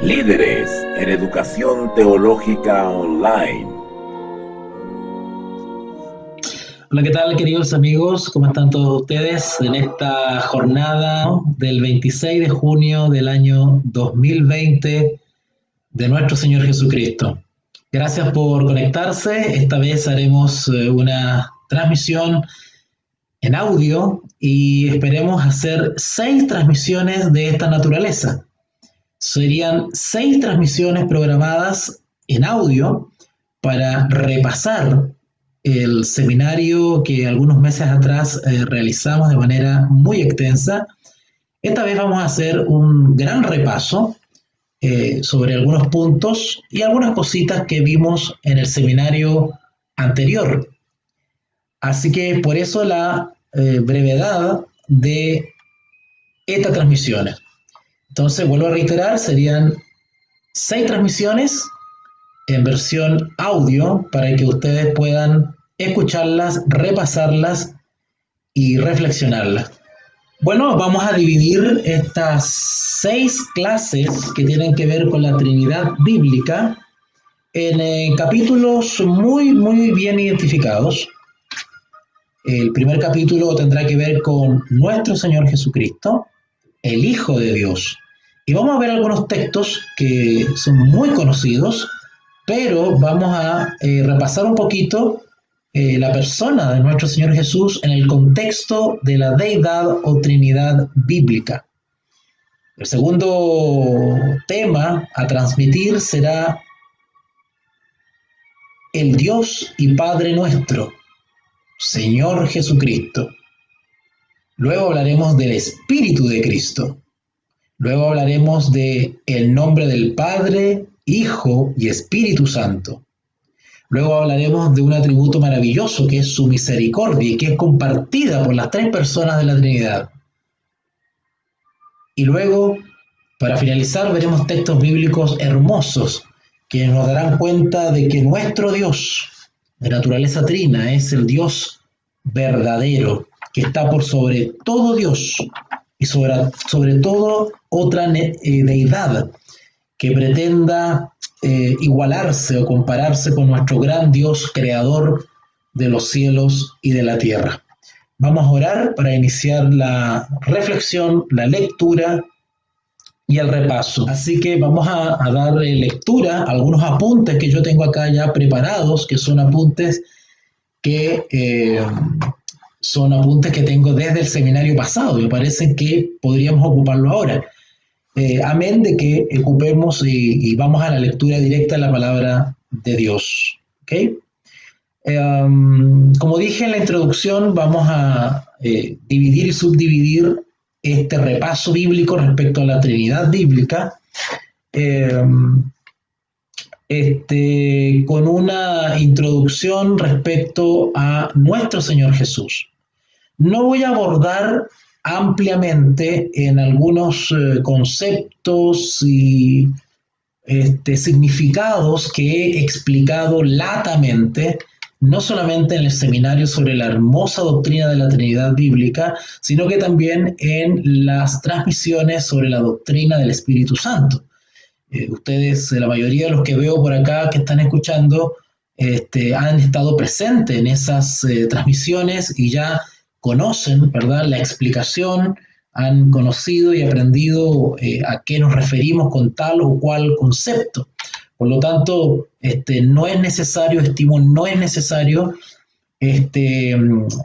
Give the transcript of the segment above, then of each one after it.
Líderes en Educación Teológica Online. Hola, ¿qué tal, queridos amigos? ¿Cómo están todos ustedes en esta jornada del 26 de junio del año 2020 de nuestro Señor Jesucristo? Gracias por conectarse. Esta vez haremos una transmisión en audio y esperemos hacer 6 transmisiones de esta naturaleza. Serían 6 transmisiones programadas en audio para repasar el seminario que algunos meses atrás realizamos de manera muy extensa. Esta vez vamos a hacer un gran repaso sobre algunos puntos y algunas cositas que vimos en el seminario anterior. Así que por eso la brevedad de estas transmisiones. Entonces, vuelvo a reiterar, serían 6 transmisiones en versión audio para que ustedes puedan escucharlas, repasarlas y reflexionarlas. Bueno, vamos a dividir estas 6 clases que tienen que ver con la Trinidad bíblica en capítulos muy bien identificados. El primer capítulo tendrá que ver con nuestro Señor Jesucristo, el Hijo de Dios. Y vamos a ver algunos textos que son muy conocidos, pero vamos a repasar un poquito la persona de nuestro Señor Jesús en el contexto de la deidad o Trinidad bíblica. El segundo tema a transmitir será el Dios y Padre nuestro, Señor Jesucristo. Luego hablaremos del Espíritu de Cristo. Luego hablaremos de el nombre del Padre, Hijo y Espíritu Santo. Luego hablaremos de un atributo maravilloso que es su misericordia y que es compartida por las 3 personas de la Trinidad. Y luego, para finalizar, veremos textos bíblicos hermosos que nos darán cuenta de que nuestro Dios, de naturaleza trina, es el Dios verdadero, que está por sobre todo Dios y sobre todo otra deidad que pretenda igualarse o compararse con nuestro gran Dios creador de los cielos y de la tierra. Vamos a orar para iniciar la reflexión, la lectura y el repaso. Así que vamos a dar lectura a algunos apuntes que yo tengo acá ya preparados, que son apuntes que tengo desde el seminario pasado. Me parece que podríamos ocuparlo ahora. Amén de que ocupemos y vamos a la lectura directa de la palabra de Dios. ¿Okay? Como dije en la introducción, vamos a dividir y subdividir este repaso bíblico respecto a la Trinidad bíblica con una introducción respecto a nuestro Señor Jesús. No voy a abordar ampliamente en algunos conceptos y significados que he explicado latamente, no solamente en el seminario sobre la hermosa doctrina de la Trinidad bíblica, sino que también en las transmisiones sobre la doctrina del Espíritu Santo. Ustedes, la mayoría de los que veo por acá que están escuchando, han estado presentes en esas transmisiones y ya conocen, ¿verdad?, la explicación, han conocido y aprendido a qué nos referimos con tal o cual concepto. Por lo tanto, no es necesario, estimo, no es necesario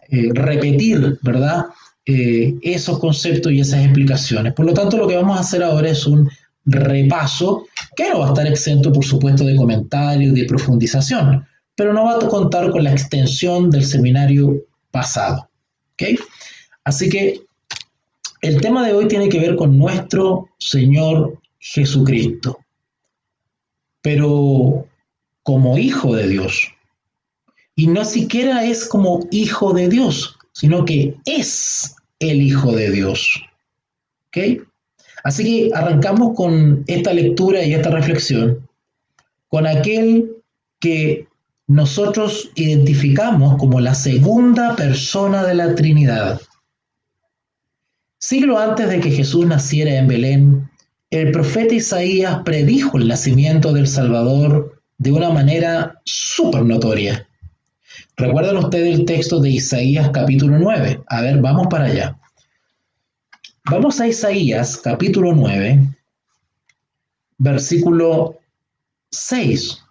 repetir, ¿verdad?, esos conceptos y esas explicaciones. Por lo tanto, lo que vamos a hacer ahora es un repaso que no va a estar exento, por supuesto, de comentarios, de profundización, pero no va a contar con la extensión del seminario pasado. ¿Okay? Así que el tema de hoy tiene que ver con nuestro Señor Jesucristo, pero como Hijo de Dios. Y no siquiera es como Hijo de Dios, sino que es el Hijo de Dios. ¿Ok? Así que arrancamos con esta lectura y esta reflexión con aquel que nosotros identificamos como la segunda persona de la Trinidad. Siglo antes de que Jesús naciera en Belén, el profeta Isaías predijo el nacimiento del Salvador de una manera súper notoria. ¿Recuerdan ustedes el texto de Isaías capítulo 9? A ver, vamos para allá. Vamos a Isaías capítulo 9, versículo 6.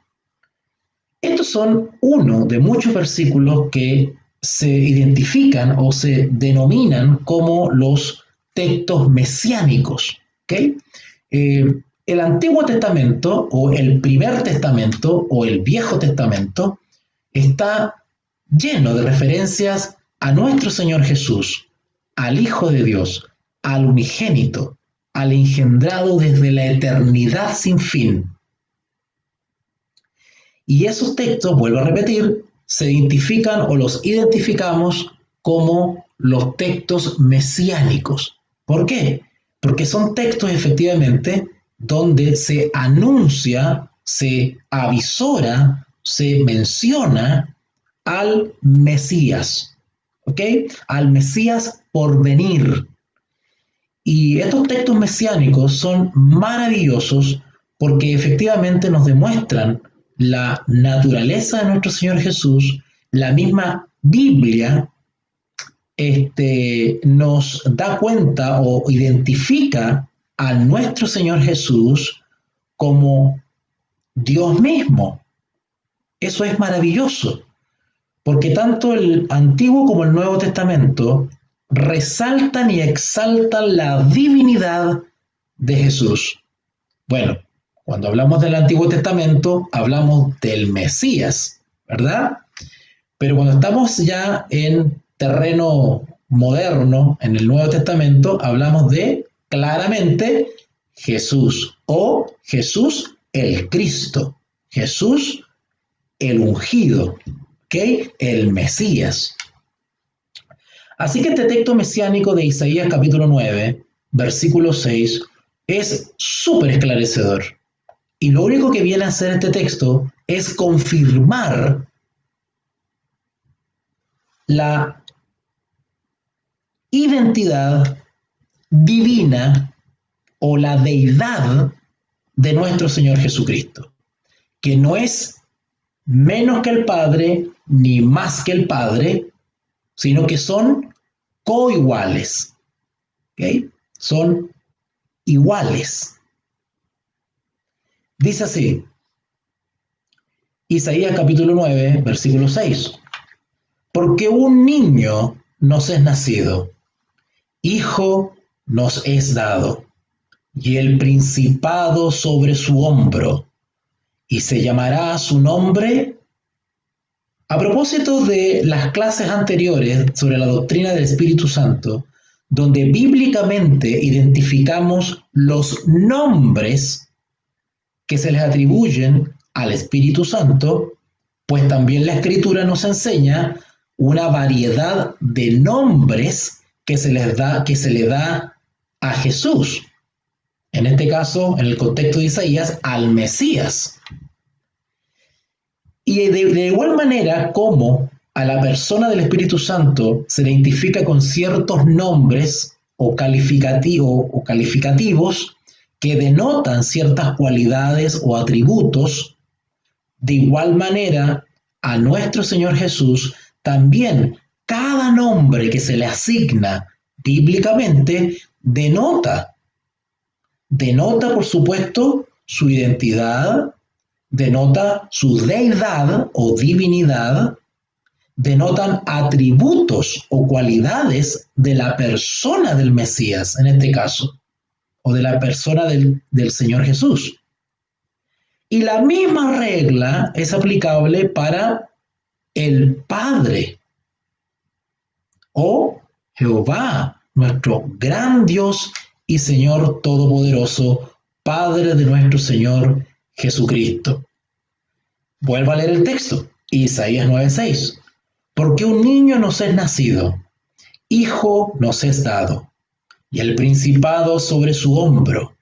Estos son uno de muchos versículos que se identifican o se denominan como los textos mesiánicos. ¿Okay? El Antiguo Testamento o el Primer Testamento o el Viejo Testamento está lleno de referencias a nuestro Señor Jesús, al Hijo de Dios, al unigénito, al engendrado desde la eternidad sin fin. Y esos textos, vuelvo a repetir, se identifican o los identificamos como los textos mesiánicos. ¿Por qué? Porque son textos efectivamente donde se anuncia, se avisora, se menciona al Mesías, ¿ok? Al Mesías por venir. Y estos textos mesiánicos son maravillosos porque efectivamente nos demuestran la naturaleza de nuestro Señor Jesús. La misma Biblia nos da cuenta o identifica a nuestro Señor Jesús como Dios mismo. Eso es maravilloso, porque tanto el Antiguo como el Nuevo Testamento resaltan y exaltan la divinidad de Jesús. Bueno, cuando hablamos del Antiguo Testamento, hablamos del Mesías, ¿verdad? Pero cuando estamos ya en terreno moderno, en el Nuevo Testamento, hablamos de, claramente, Jesús o Jesús el Cristo, Jesús el ungido, ¿ok? El Mesías. Así que este texto mesiánico de Isaías capítulo 9, versículo 6, es súper esclarecedor. Y lo único que viene a hacer este texto es confirmar la identidad divina o la deidad de nuestro Señor Jesucristo, que no es menos que el Padre ni más que el Padre, sino que son coiguales, ¿ok? Son iguales. Dice así, Isaías capítulo 9, versículo 6. Porque un niño nos es nacido, hijo nos es dado, y el principado sobre su hombro, y se llamará su nombre. A propósito de las clases anteriores sobre la doctrina del Espíritu Santo, donde bíblicamente identificamos los nombres que se les atribuyen al Espíritu Santo, pues también la Escritura nos enseña una variedad de nombres que se le da a Jesús. En este caso, en el contexto de Isaías, al Mesías. Y de igual manera como a la persona del Espíritu Santo se le identifica con ciertos nombres o calificativos que denotan ciertas cualidades o atributos, de igual manera a nuestro Señor Jesús también cada nombre que se le asigna bíblicamente denota por supuesto su identidad, denota su deidad o divinidad, denotan atributos o cualidades de la persona del Mesías, en este caso, o de la persona del Señor Jesús. Y la misma regla es aplicable para el Padre o Jehová, nuestro gran Dios y Señor Todopoderoso, Padre de nuestro Señor Jesucristo. Vuelvo a leer el texto, Isaías 9:6. Porque un niño nos es nacido, hijo nos es dado, y el principado sobre su hombro,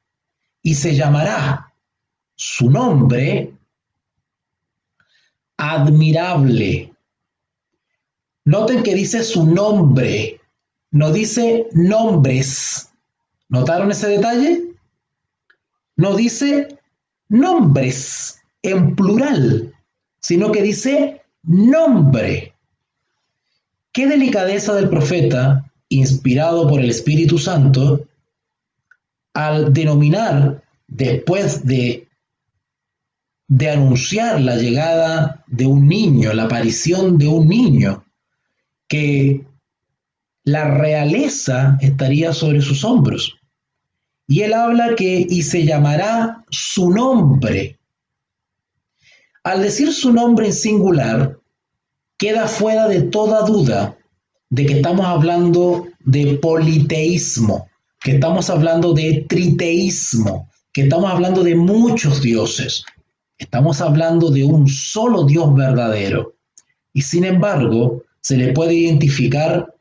y se llamará su nombre admirable. Noten que dice su nombre, no dice nombres. ¿Notaron ese detalle? no dice nombres en plural, sino que dice nombre. Qué delicadeza del profeta, inspirado por el Espíritu Santo, al denominar, después de anunciar la llegada de un niño, la aparición de un niño, que la realeza estaría sobre sus hombros. Y él habla que y se llamará su nombre. Al decir su nombre en singular, queda fuera de toda duda de que estamos hablando de politeísmo, que estamos hablando de triteísmo, que estamos hablando de muchos dioses. Estamos hablando de un solo Dios verdadero. Y sin embargo, se le puede identificar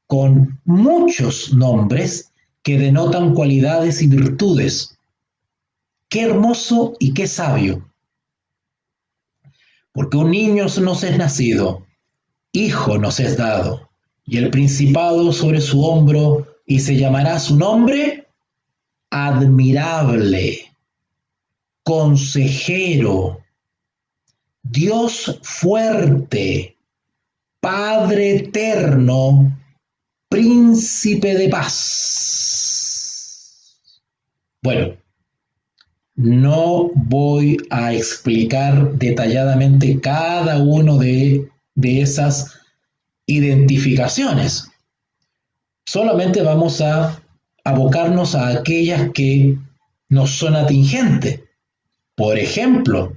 con muchos nombres que denotan cualidades y virtudes. Qué hermoso y qué sabio. Porque un niño nos es nacido, hijo nos es dado, y el principado sobre su hombro, y se llamará su nombre admirable, consejero, Dios fuerte, Padre eterno, príncipe de paz. Bueno, no voy a explicar detalladamente cada uno de esas identificaciones. Solamente vamos a abocarnos a aquellas que nos son atingentes. Por ejemplo,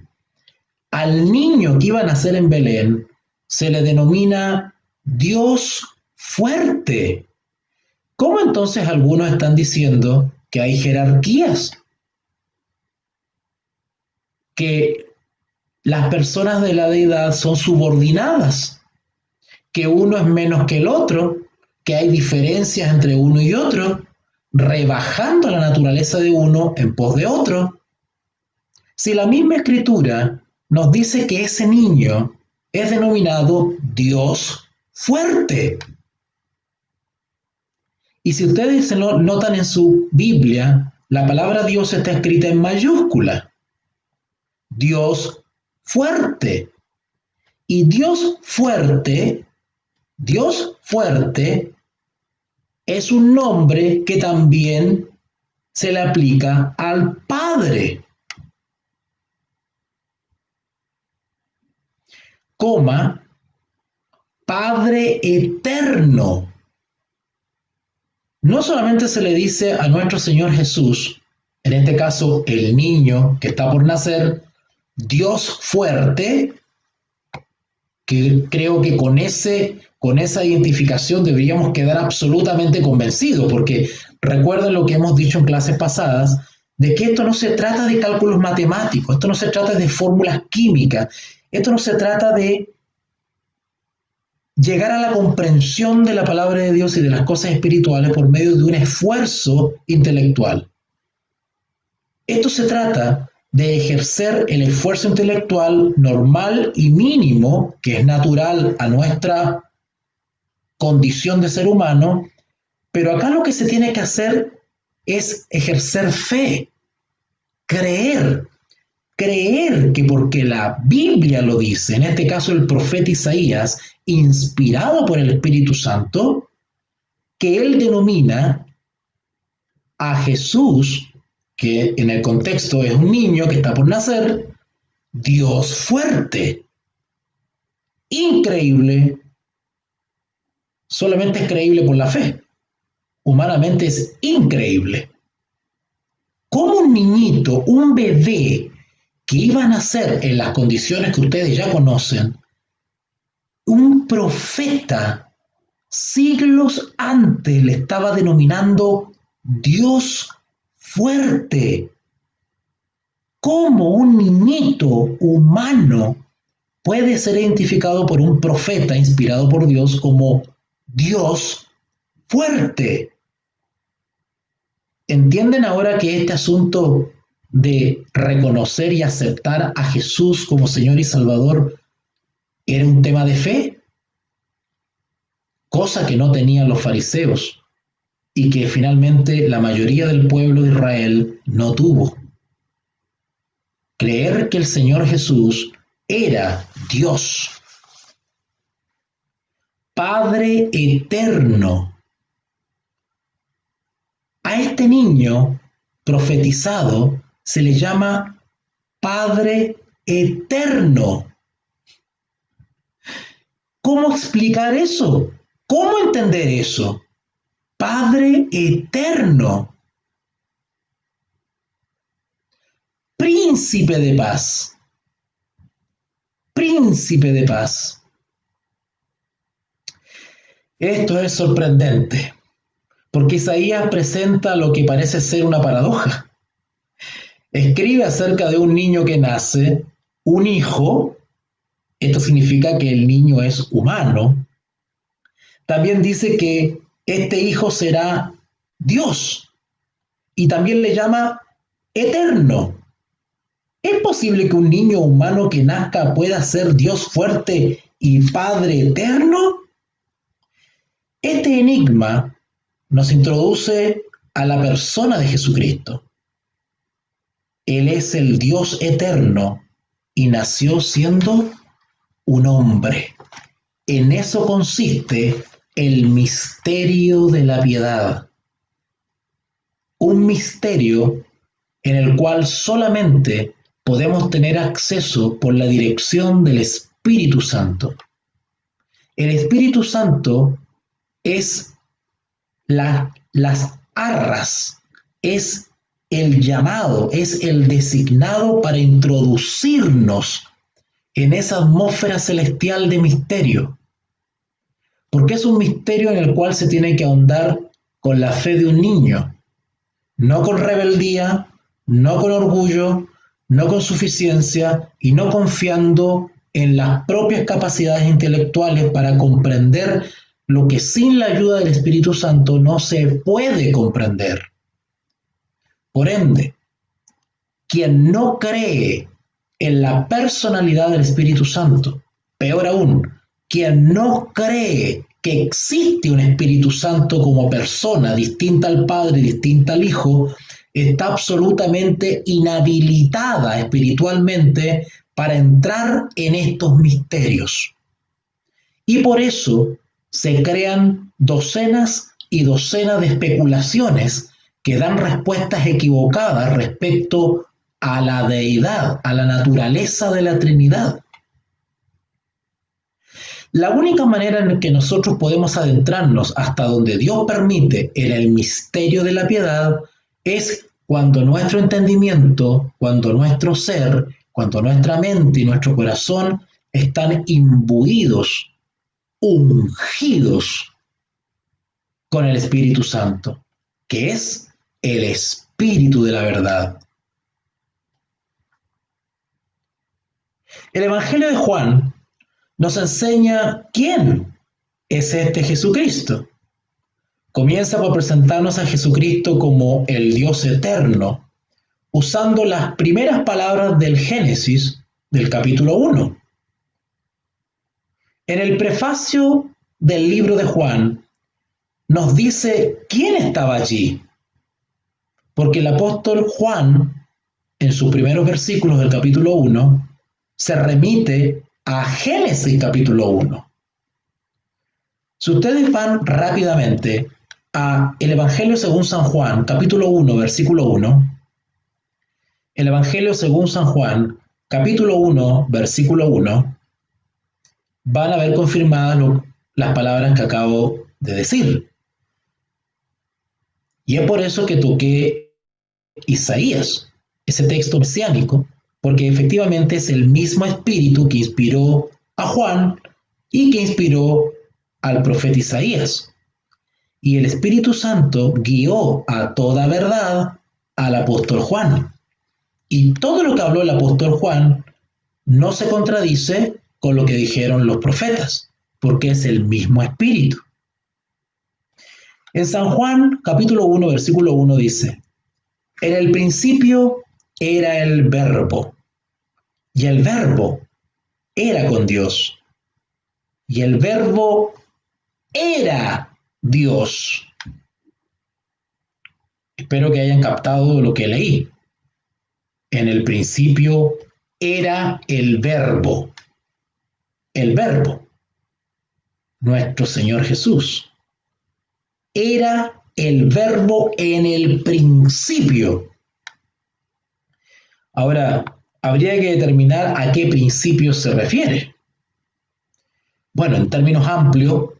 al niño que iba a nacer en Belén se le denomina Dios fuerte. ¿Cómo entonces algunos están diciendo que hay jerarquías? Que las personas de la deidad son subordinadas, que uno es menos que el otro, que hay diferencias entre uno y otro, rebajando la naturaleza de uno en pos de otro. Si la misma escritura nos dice que ese niño es denominado Dios fuerte. Y si ustedes se notan en su Biblia, la palabra Dios está escrita en mayúscula. Dios fuerte. Y Dios fuerte es un nombre que también se le aplica al Padre. Coma, Padre eterno. No solamente se le dice a nuestro Señor Jesús, en este caso el niño que está por nacer, Dios fuerte, que creo que con esa identificación deberíamos quedar absolutamente convencidos, porque recuerden lo que hemos dicho en clases pasadas, de que esto no se trata de cálculos matemáticos, esto no se trata de fórmulas químicas, esto no se trata de llegar a la comprensión de la palabra de Dios y de las cosas espirituales por medio de un esfuerzo intelectual. Esto se trata de ejercer el esfuerzo intelectual normal y mínimo, que es natural a nuestra condición de ser humano, pero acá lo que se tiene que hacer es ejercer fe, creer que porque la Biblia lo dice, en este caso el profeta Isaías, inspirado por el Espíritu Santo, que él denomina a Jesús, que en el contexto es un niño que está por nacer, Dios fuerte. Increíble. Solamente es creíble por la fe. Humanamente es increíble. ¿Cómo un niñito, un bebé que iba a nacer en las condiciones que ustedes ya conocen, un profeta siglos antes le estaba denominando Dios fuerte? ¿Cómo un niñito humano puede ser identificado por un profeta inspirado por Dios como Dios fuerte? ¿Entienden ahora que este asunto de reconocer y aceptar a Jesús como Señor y Salvador era un tema de fe? Cosa que no tenían los fariseos y que finalmente la mayoría del pueblo de Israel no tuvo. creer que el Señor Jesús era Dios, Padre eterno. A este niño profetizado se le llama Padre eterno. ¿Cómo explicar eso? ¿Cómo entender eso? Padre eterno. Príncipe de paz. Príncipe de paz. Esto es sorprendente, porque Isaías presenta lo que parece ser una paradoja. Escribe acerca de un niño que nace, un hijo. Esto significa que el niño es humano. También dice que este hijo será Dios y también le llama eterno. ¿Es posible que un niño humano que nazca pueda ser Dios fuerte y Padre eterno? Este enigma nos introduce a la persona de Jesucristo. Él es el Dios eterno y nació siendo un hombre. En eso consiste el misterio de la piedad. Un misterio en el cual solamente podemos tener acceso por la dirección del Espíritu Santo. El Espíritu Santo es las arras, es el llamado, es el designado para introducirnos en esa atmósfera celestial de misterio. Porque es un misterio en el cual se tiene que ahondar con la fe de un niño, no con rebeldía, no con orgullo, no con suficiencia y no confiando en las propias capacidades intelectuales para comprender lo que sin la ayuda del Espíritu Santo no se puede comprender. Por ende, quien no cree en la personalidad del Espíritu Santo, peor aún, quien no cree que existe un Espíritu Santo como persona distinta al Padre, distinta al Hijo, está absolutamente inhabilitada espiritualmente para entrar en estos misterios. Y por eso se crean docenas y docenas de especulaciones que dan respuestas equivocadas respecto a la deidad, a la naturaleza de la Trinidad. La única manera en que nosotros podemos adentrarnos hasta donde Dios permite en el misterio de la piedad es cuando nuestro entendimiento, cuando nuestro ser, cuando nuestra mente y nuestro corazón están imbuidos, ungidos con el Espíritu Santo, que es el Espíritu de la verdad. El Evangelio de Juan nos enseña quién es este Jesucristo. Comienza por presentarnos a Jesucristo como el Dios eterno, usando las primeras palabras del Génesis del capítulo 1. En el prefacio del libro de Juan nos dice quién estaba allí, porque el apóstol Juan, en sus primeros versículos del capítulo 1, se remite a Génesis capítulo 1. Si ustedes van rápidamente a el Evangelio según San Juan, capítulo 1, versículo 1, el Evangelio según San Juan, capítulo 1, versículo 1, van a ver confirmadas las palabras que acabo de decir. Y es por eso que toqué Isaías, ese texto mesiánico, porque efectivamente es el mismo espíritu que inspiró a Juan y que inspiró al profeta Isaías. Y el Espíritu Santo guió a toda verdad al apóstol Juan. Y todo lo que habló el apóstol Juan no se contradice con lo que dijeron los profetas, porque es el mismo espíritu. En San Juan, capítulo 1, versículo 1 dice: en el principio era el Verbo, y el Verbo era con Dios, y el Verbo era Dios. Espero que hayan captado lo que leí. En el principio era el Verbo, nuestro Señor Jesús. Era el Verbo en el principio. Ahora, habría que determinar a qué principio se refiere. Bueno, en términos amplios,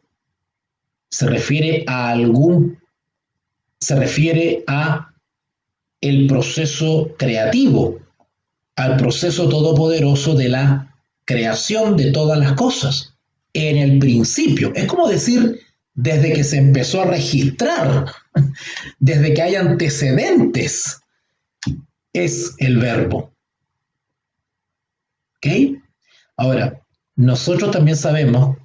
se refiere a el proceso creativo, al proceso todopoderoso de la creación de todas las cosas. En el principio, es como decir, desde que se empezó a registrar, desde que hay antecedentes, es el Verbo. ¿Ok? Ahora, nosotros también sabemos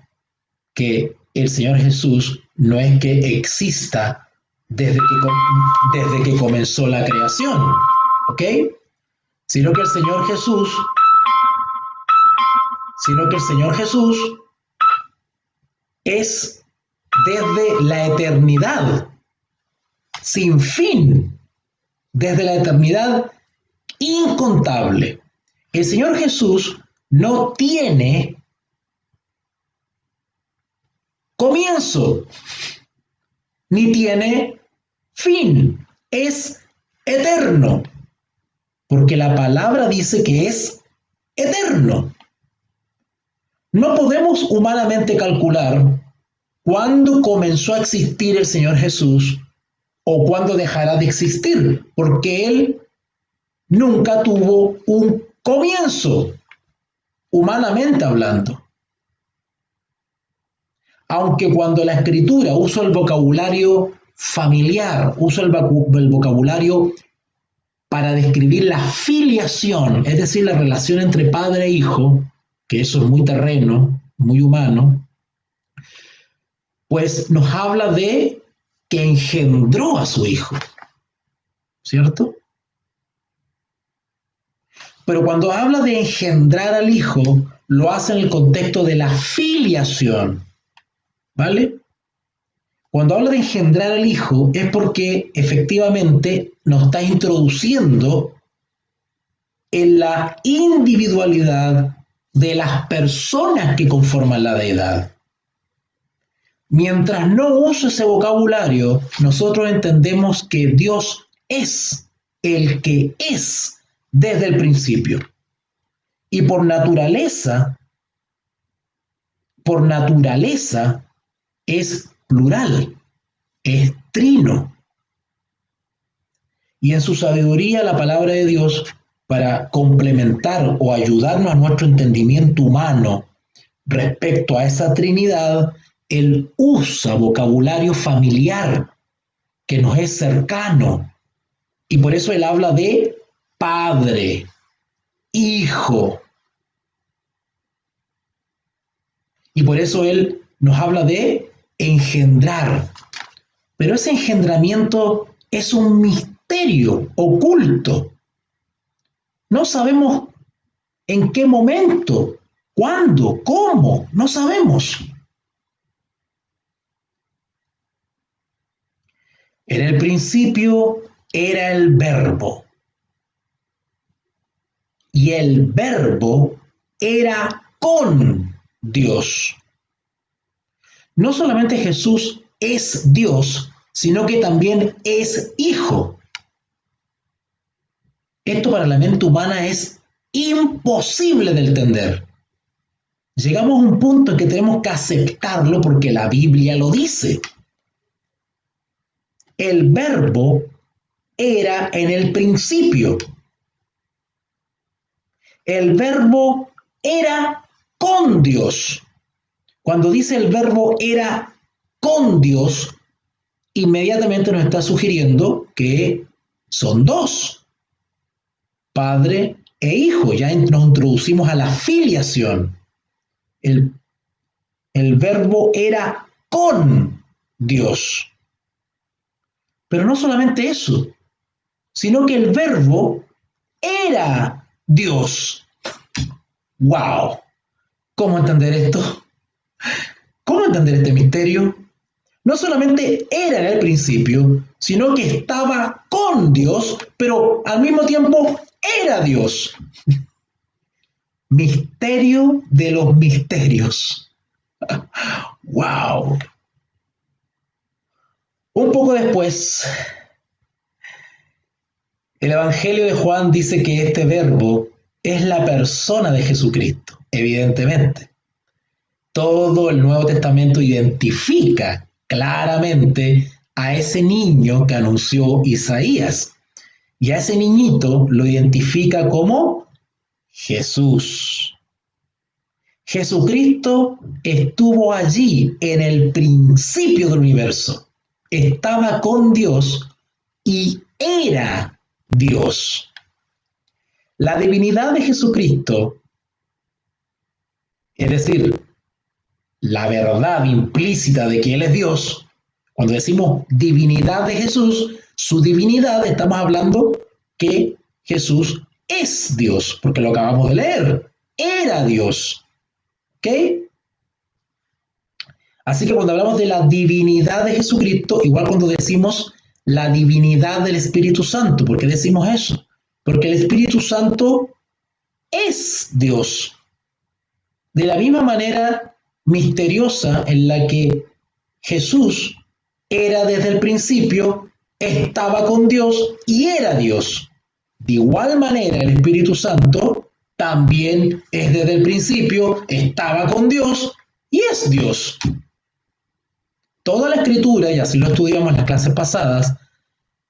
que el Señor Jesús no es que exista desde que comenzó la creación, ¿ok? Sino que el Señor Jesús es desde la eternidad, sin fin, desde la eternidad incontable. El Señor Jesús no tiene comienzo, ni tiene fin, es eterno, porque la palabra dice que es eterno. No podemos humanamente calcular cuándo comenzó a existir el Señor Jesús o cuándo dejará de existir, porque Él nunca tuvo un comienzo, humanamente hablando. Aunque cuando la Escritura usa el vocabulario familiar, usa el vocabulario para describir la filiación, es decir, la relación entre padre e hijo, que eso es muy terreno, muy humano, pues nos habla de que engendró a su hijo, ¿cierto? Pero cuando habla de engendrar al hijo, lo hace en el contexto de la filiación, ¿vale? Cuando habla de engendrar al hijo es porque efectivamente nos está introduciendo en la individualidad de las personas que conforman la deidad. Mientras no use ese vocabulario, nosotros entendemos que Dios es el que es desde el principio. Y por naturaleza es plural, es trino. Y en su sabiduría la palabra de Dios, para complementar o ayudarnos a nuestro entendimiento humano respecto a esa Trinidad, Él usa vocabulario familiar que nos es cercano. Y por eso Él habla de Padre, Hijo. Y por eso Él nos habla de engendrar. Pero ese engendramiento es un misterio oculto. No sabemos en qué momento, cuándo, cómo, no sabemos. En el principio era el Verbo. Y el Verbo era con Dios. No solamente Jesús es Dios, sino que también es Hijo. Esto para la mente humana es imposible de entender. Llegamos a un punto en que tenemos que aceptarlo porque la Biblia lo dice. El Verbo era en el principio. El Verbo era con Dios. Cuando dice el Verbo era con Dios, inmediatamente nos está sugiriendo que son dos, Padre e Hijo. Ya nos introducimos a la filiación. El Verbo era con Dios. Pero no solamente eso, sino que el Verbo era Dios. ¡Wow! ¿Cómo entender esto? ¿Cómo entender este misterio? No solamente era en el principio, sino que estaba con Dios, pero al mismo tiempo era Dios. Misterio de los misterios. ¡Wow! Un poco después, el Evangelio de Juan dice que este verbo es la persona de Jesucristo, evidentemente. Todo el Nuevo Testamento identifica claramente a ese niño que anunció Isaías. Y a ese niñito lo identifica como Jesús. Jesucristo estuvo allí en el principio del universo. Estaba con Dios y era Dios. La divinidad de Jesucristo, es decir, la verdad implícita de que Él es Dios, cuando decimos divinidad de Jesús, su divinidad, estamos hablando que Jesús es Dios, porque lo acabamos de leer, era Dios. ¿Ok? Así que cuando hablamos de la divinidad de Jesucristo, igual cuando decimos la divinidad del Espíritu Santo, ¿por qué decimos eso? Porque el Espíritu Santo es Dios. De la misma manera misteriosa en la que Jesús era desde el principio, estaba con Dios y era Dios. De igual manera el Espíritu Santo también es desde el principio, estaba con Dios y es Dios. Toda la Escritura, y así lo estudiamos en las clases pasadas,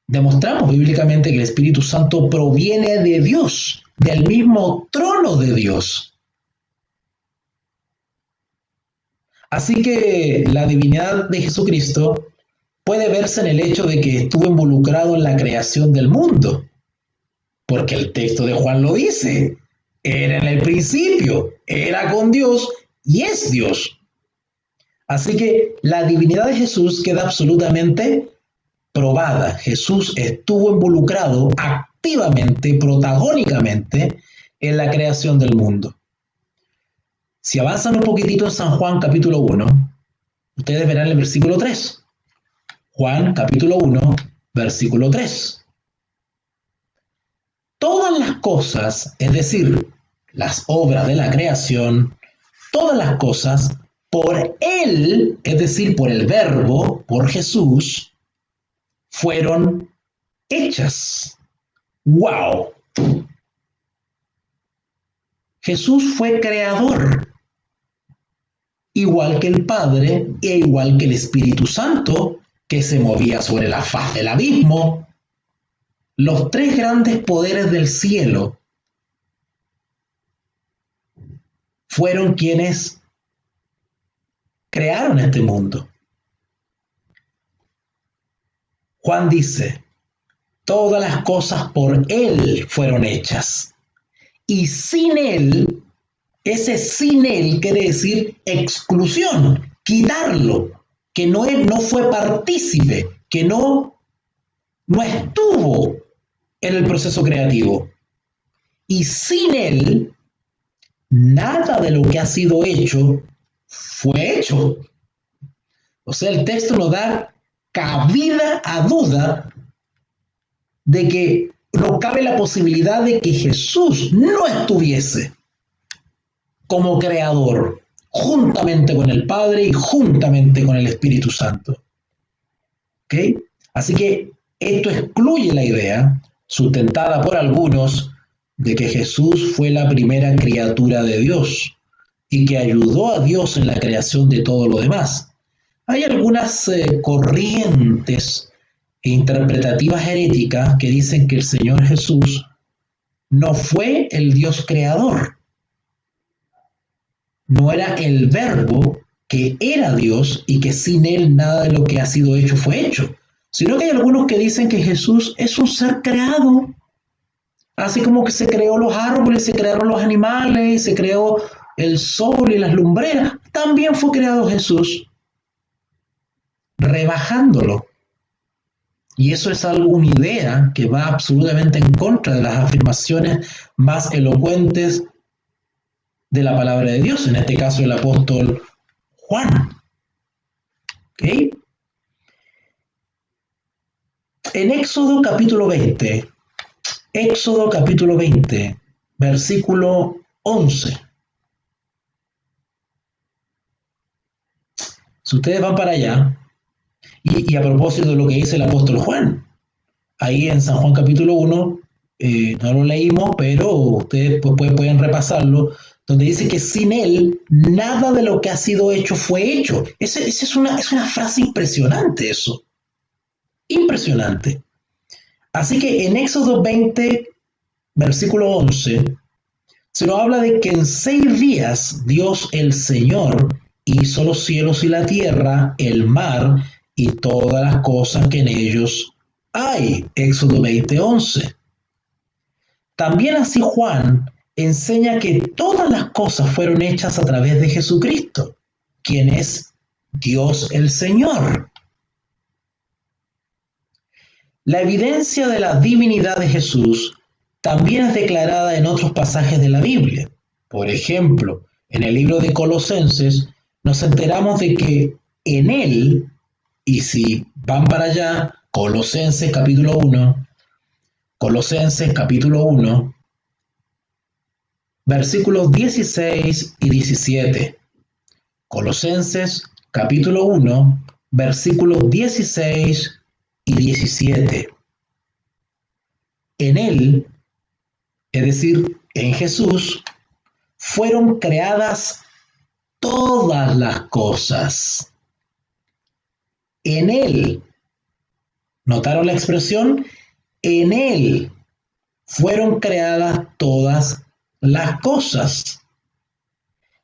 demostramos bíblicamente que el Espíritu Santo proviene de Dios, del mismo trono de Dios. Así que la divinidad de Jesucristo puede verse en el hecho de que estuvo involucrado en la creación del mundo, porque el texto de Juan lo dice, era en el principio, era con Dios y es Dios. Así que la divinidad de Jesús queda absolutamente probada. Jesús estuvo involucrado activamente, protagónicamente, en la creación del mundo. Si avanzan un poquitito en San Juan capítulo 1, ustedes verán el versículo 3. Juan capítulo 1, versículo 3. Todas las cosas, es decir, las obras de la creación, todas las cosas, por Él, es decir, por el Verbo, por Jesús, fueron hechas. ¡Wow! Jesús fue creador, igual que el Padre e igual que el Espíritu Santo, que se movía sobre la faz del abismo. Los tres grandes poderes del cielo fueron quienes crearon este mundo. Juan dice, todas las cosas por Él fueron hechas. Y sin Él, ese sin Él quiere decir exclusión, quitarlo, que no fue partícipe, que no estuvo en el proceso creativo. Y sin Él, nada de lo que ha sido hecho fue hecho. O sea, el texto nos da cabida a duda de que no cabe la posibilidad de que Jesús no estuviese como creador, juntamente con el Padre y juntamente con el Espíritu Santo. ¿Ok? Así que esto excluye la idea, sustentada por algunos, de que Jesús fue la primera criatura de Dios y que ayudó a Dios en la creación de todo lo demás. Hay algunas corrientes interpretativas heréticas que dicen que el Señor Jesús no fue el Dios creador, no era el Verbo que era Dios y que sin Él nada de lo que ha sido hecho fue hecho, sino que hay algunos que dicen que Jesús es un ser creado, así como que se creó los árboles, se crearon los animales, se creó el sol y las lumbreras, también fue creado Jesús, rebajándolo. Y eso es una idea que va absolutamente en contra de las afirmaciones más elocuentes de la palabra de Dios, en este caso el apóstol Juan. ¿Okay? En Éxodo capítulo 20, Éxodo capítulo 20, versículo 11. Si ustedes van para allá, y a propósito de lo que dice el apóstol Juan, ahí en San Juan capítulo 1, no lo leímos, pero ustedes pueden repasarlo, donde dice que sin él nada de lo que ha sido hecho fue hecho. Esa es una frase impresionante eso, impresionante. Así que en Éxodo 20, versículo 11, se nos habla de que en 6 días Dios el Señor hizo los cielos y la tierra, el mar y todas las cosas que en ellos hay. Éxodo 20:11. También así Juan enseña que todas las cosas fueron hechas a través de Jesucristo, quien es Dios el Señor. La evidencia de la divinidad de Jesús también es declarada en otros pasajes de la Biblia. Por ejemplo, en el libro de Colosenses nos enteramos de que en él, y si van para allá, Colosenses capítulo 1, versículos 16 y 17. Colosenses capítulo 1, versículos 16 y 17. En él, es decir, en Jesús, fueron creadas todas las cosas. En él, ¿notaron la expresión? En él fueron creadas todas las cosas,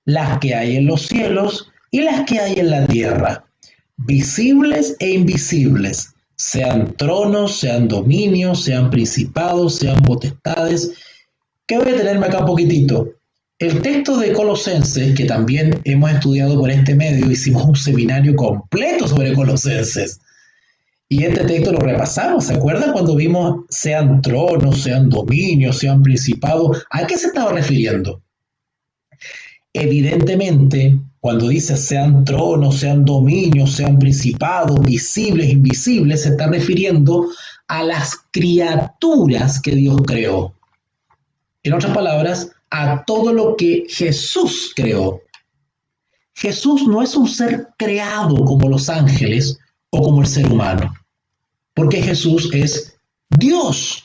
las que hay en los cielos y las que hay en la tierra, visibles e invisibles, sean tronos, sean dominios, sean principados, sean potestades. Que voy a detenerme acá un poquitito. El texto de Colosenses, que también hemos estudiado por este medio, hicimos un seminario completo sobre Colosenses. Y este texto lo repasamos, ¿se acuerdan cuando vimos sean tronos, sean dominios, sean principados? ¿A qué se estaba refiriendo? Evidentemente, cuando dice sean tronos, sean dominios, sean principados, visibles, invisibles, se está refiriendo a las criaturas que Dios creó. En otras palabras, a todo lo que Jesús creó. Jesús no es un ser creado como los ángeles o como el ser humano, porque Jesús es Dios.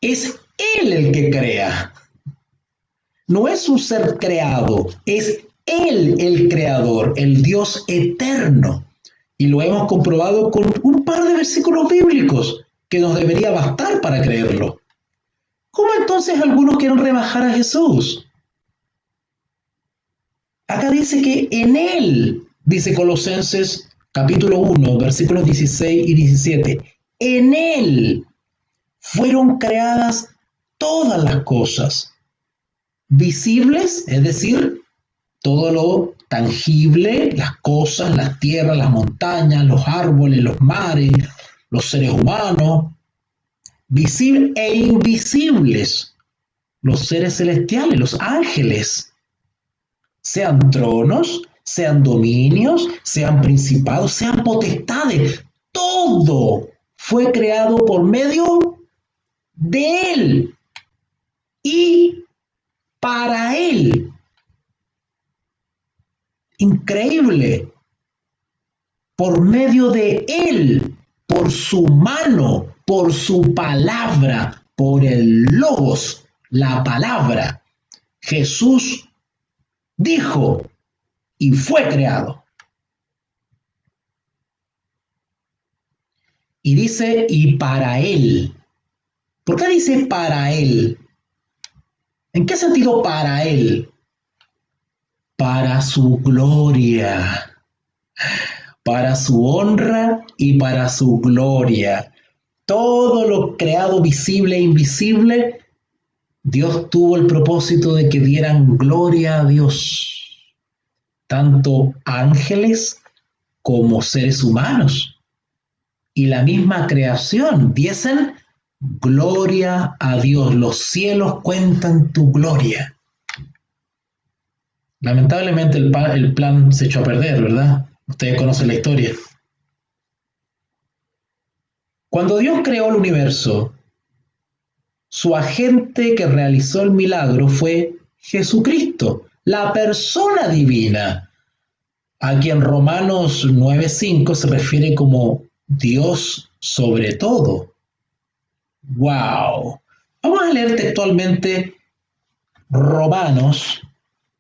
Es Él el que crea. No es un ser creado, es Él el creador, el Dios eterno. Y lo hemos comprobado con un par de versículos bíblicos que nos debería bastar para creerlo. ¿Cómo entonces algunos quieren rebajar a Jesús? Acá dice que en Él, dice Colosenses capítulo 1, versículos 16 y 17, en Él fueron creadas todas las cosas, visibles, es decir, todo lo tangible, las cosas, las tierras, las montañas, los árboles, los mares, los seres humanos, visibles e invisibles, los seres celestiales, los ángeles, sean tronos, sean dominios, sean principados, sean potestades, todo fue creado por medio de Él y para Él. Increíble. Por medio de Él, por su mano, por su palabra, por el logos, la palabra. Jesús dijo y fue creado. Y dice, y para Él. ¿Por qué dice para Él? ¿En qué sentido para Él? Para su gloria, para su honra y para su gloria. Todo lo creado visible e invisible, Dios tuvo el propósito de que dieran gloria a Dios, tanto ángeles como seres humanos. Y la misma creación diesen gloria a Dios. Los cielos cuentan tu gloria. Lamentablemente el plan se echó a perder, ¿verdad? Ustedes conocen la historia. Cuando Dios creó el universo, Su agente que realizó el milagro fue Jesucristo, la persona divina, a quien Romanos 9:5 se refiere como Dios sobre todo. ¡Wow! Vamos a leer textualmente Romanos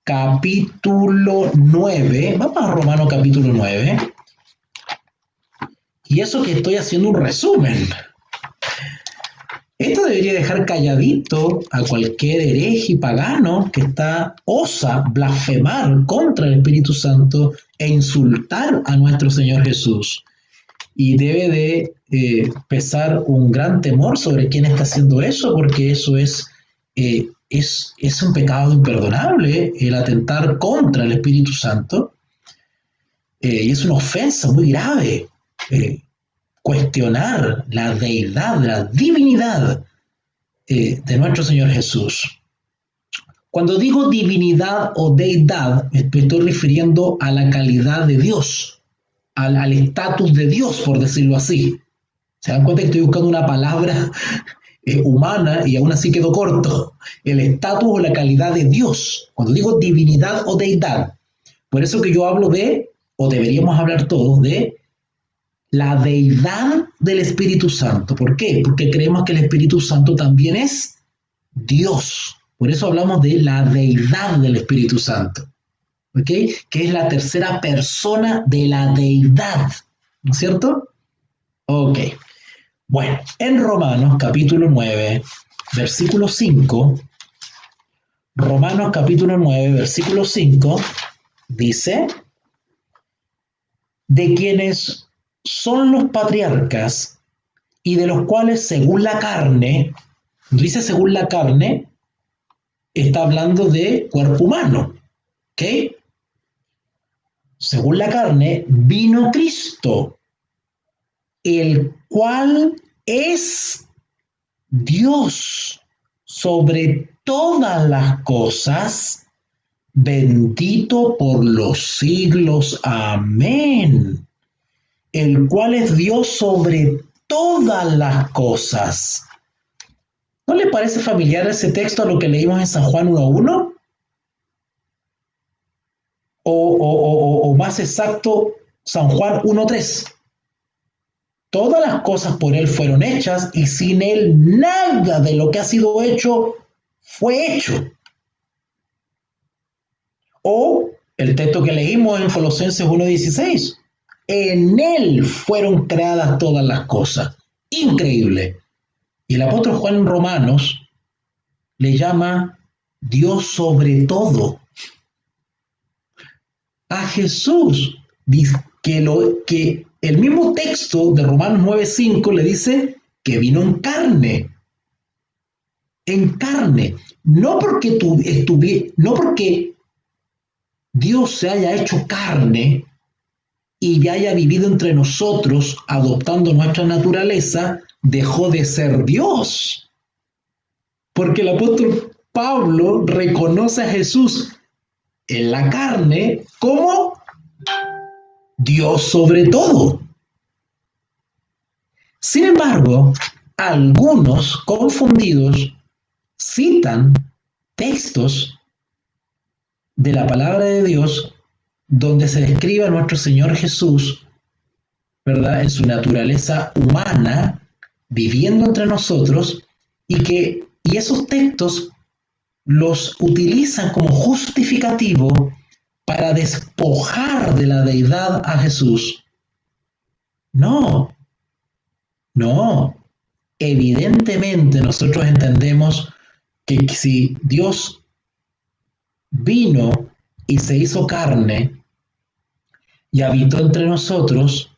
capítulo 9. Vamos a Romanos capítulo 9. Y eso que estoy haciendo un resumen. Esto debería dejar calladito a cualquier hereje y pagano que osa blasfemar contra el Espíritu Santo e insultar a nuestro Señor Jesús. Y debe de pesar un gran temor sobre quién está haciendo eso, porque eso es un pecado imperdonable, el atentar contra el Espíritu Santo. Y es una ofensa muy grave. Cuestionar la deidad, la divinidad de nuestro Señor Jesús. Cuando digo divinidad o deidad, me estoy refiriendo a la calidad de Dios, al estatus de Dios, por decirlo así. ¿Se dan cuenta que estoy buscando una palabra humana y aún así quedo corto? El estatus o la calidad de Dios. Cuando digo divinidad o deidad, por eso que yo hablo o deberíamos hablar todos de la deidad del Espíritu Santo. ¿Por qué? Porque creemos que el Espíritu Santo también es Dios. Por eso hablamos de la deidad del Espíritu Santo. ¿Ok? Que es la tercera persona de la deidad. ¿No es cierto? Ok. Bueno, en Romanos capítulo 9, versículo 5, Romanos capítulo 9, versículo 5, dice, de quienes son los patriarcas y de los cuales según la carne, dice según la carne, está hablando de cuerpo humano, ¿ok? Según la carne, vino Cristo, el cual es Dios sobre todas las cosas, bendito por los siglos. Amén. El cual es Dios sobre todas las cosas. ¿No le parece familiar ese texto a lo que leímos en San Juan 1:1? O más exacto, San Juan 1:3. Todas las cosas por Él fueron hechas y sin Él nada de lo que ha sido hecho fue hecho. O el texto que leímos en Colosenses 1:16. En Él fueron creadas todas las cosas. Increíble. Y el apóstol Juan en Romanos le llama Dios sobre todo. A Jesús, dice que el mismo texto de Romanos 9:5 le dice que vino en carne. En carne. No porque Dios se haya hecho carne y haya vivido entre nosotros adoptando nuestra naturaleza, dejó de ser Dios. Porque el apóstol Pablo reconoce a Jesús en la carne como Dios sobre todo. Sin embargo, algunos confundidos citan textos de la palabra de Dios donde se describe a nuestro Señor Jesús, ¿verdad?, en su naturaleza humana, viviendo entre nosotros, y esos textos los utilizan como justificativo para despojar de la deidad a Jesús. No. Evidentemente nosotros entendemos que si Dios vino y se hizo carne y habitó entre nosotros,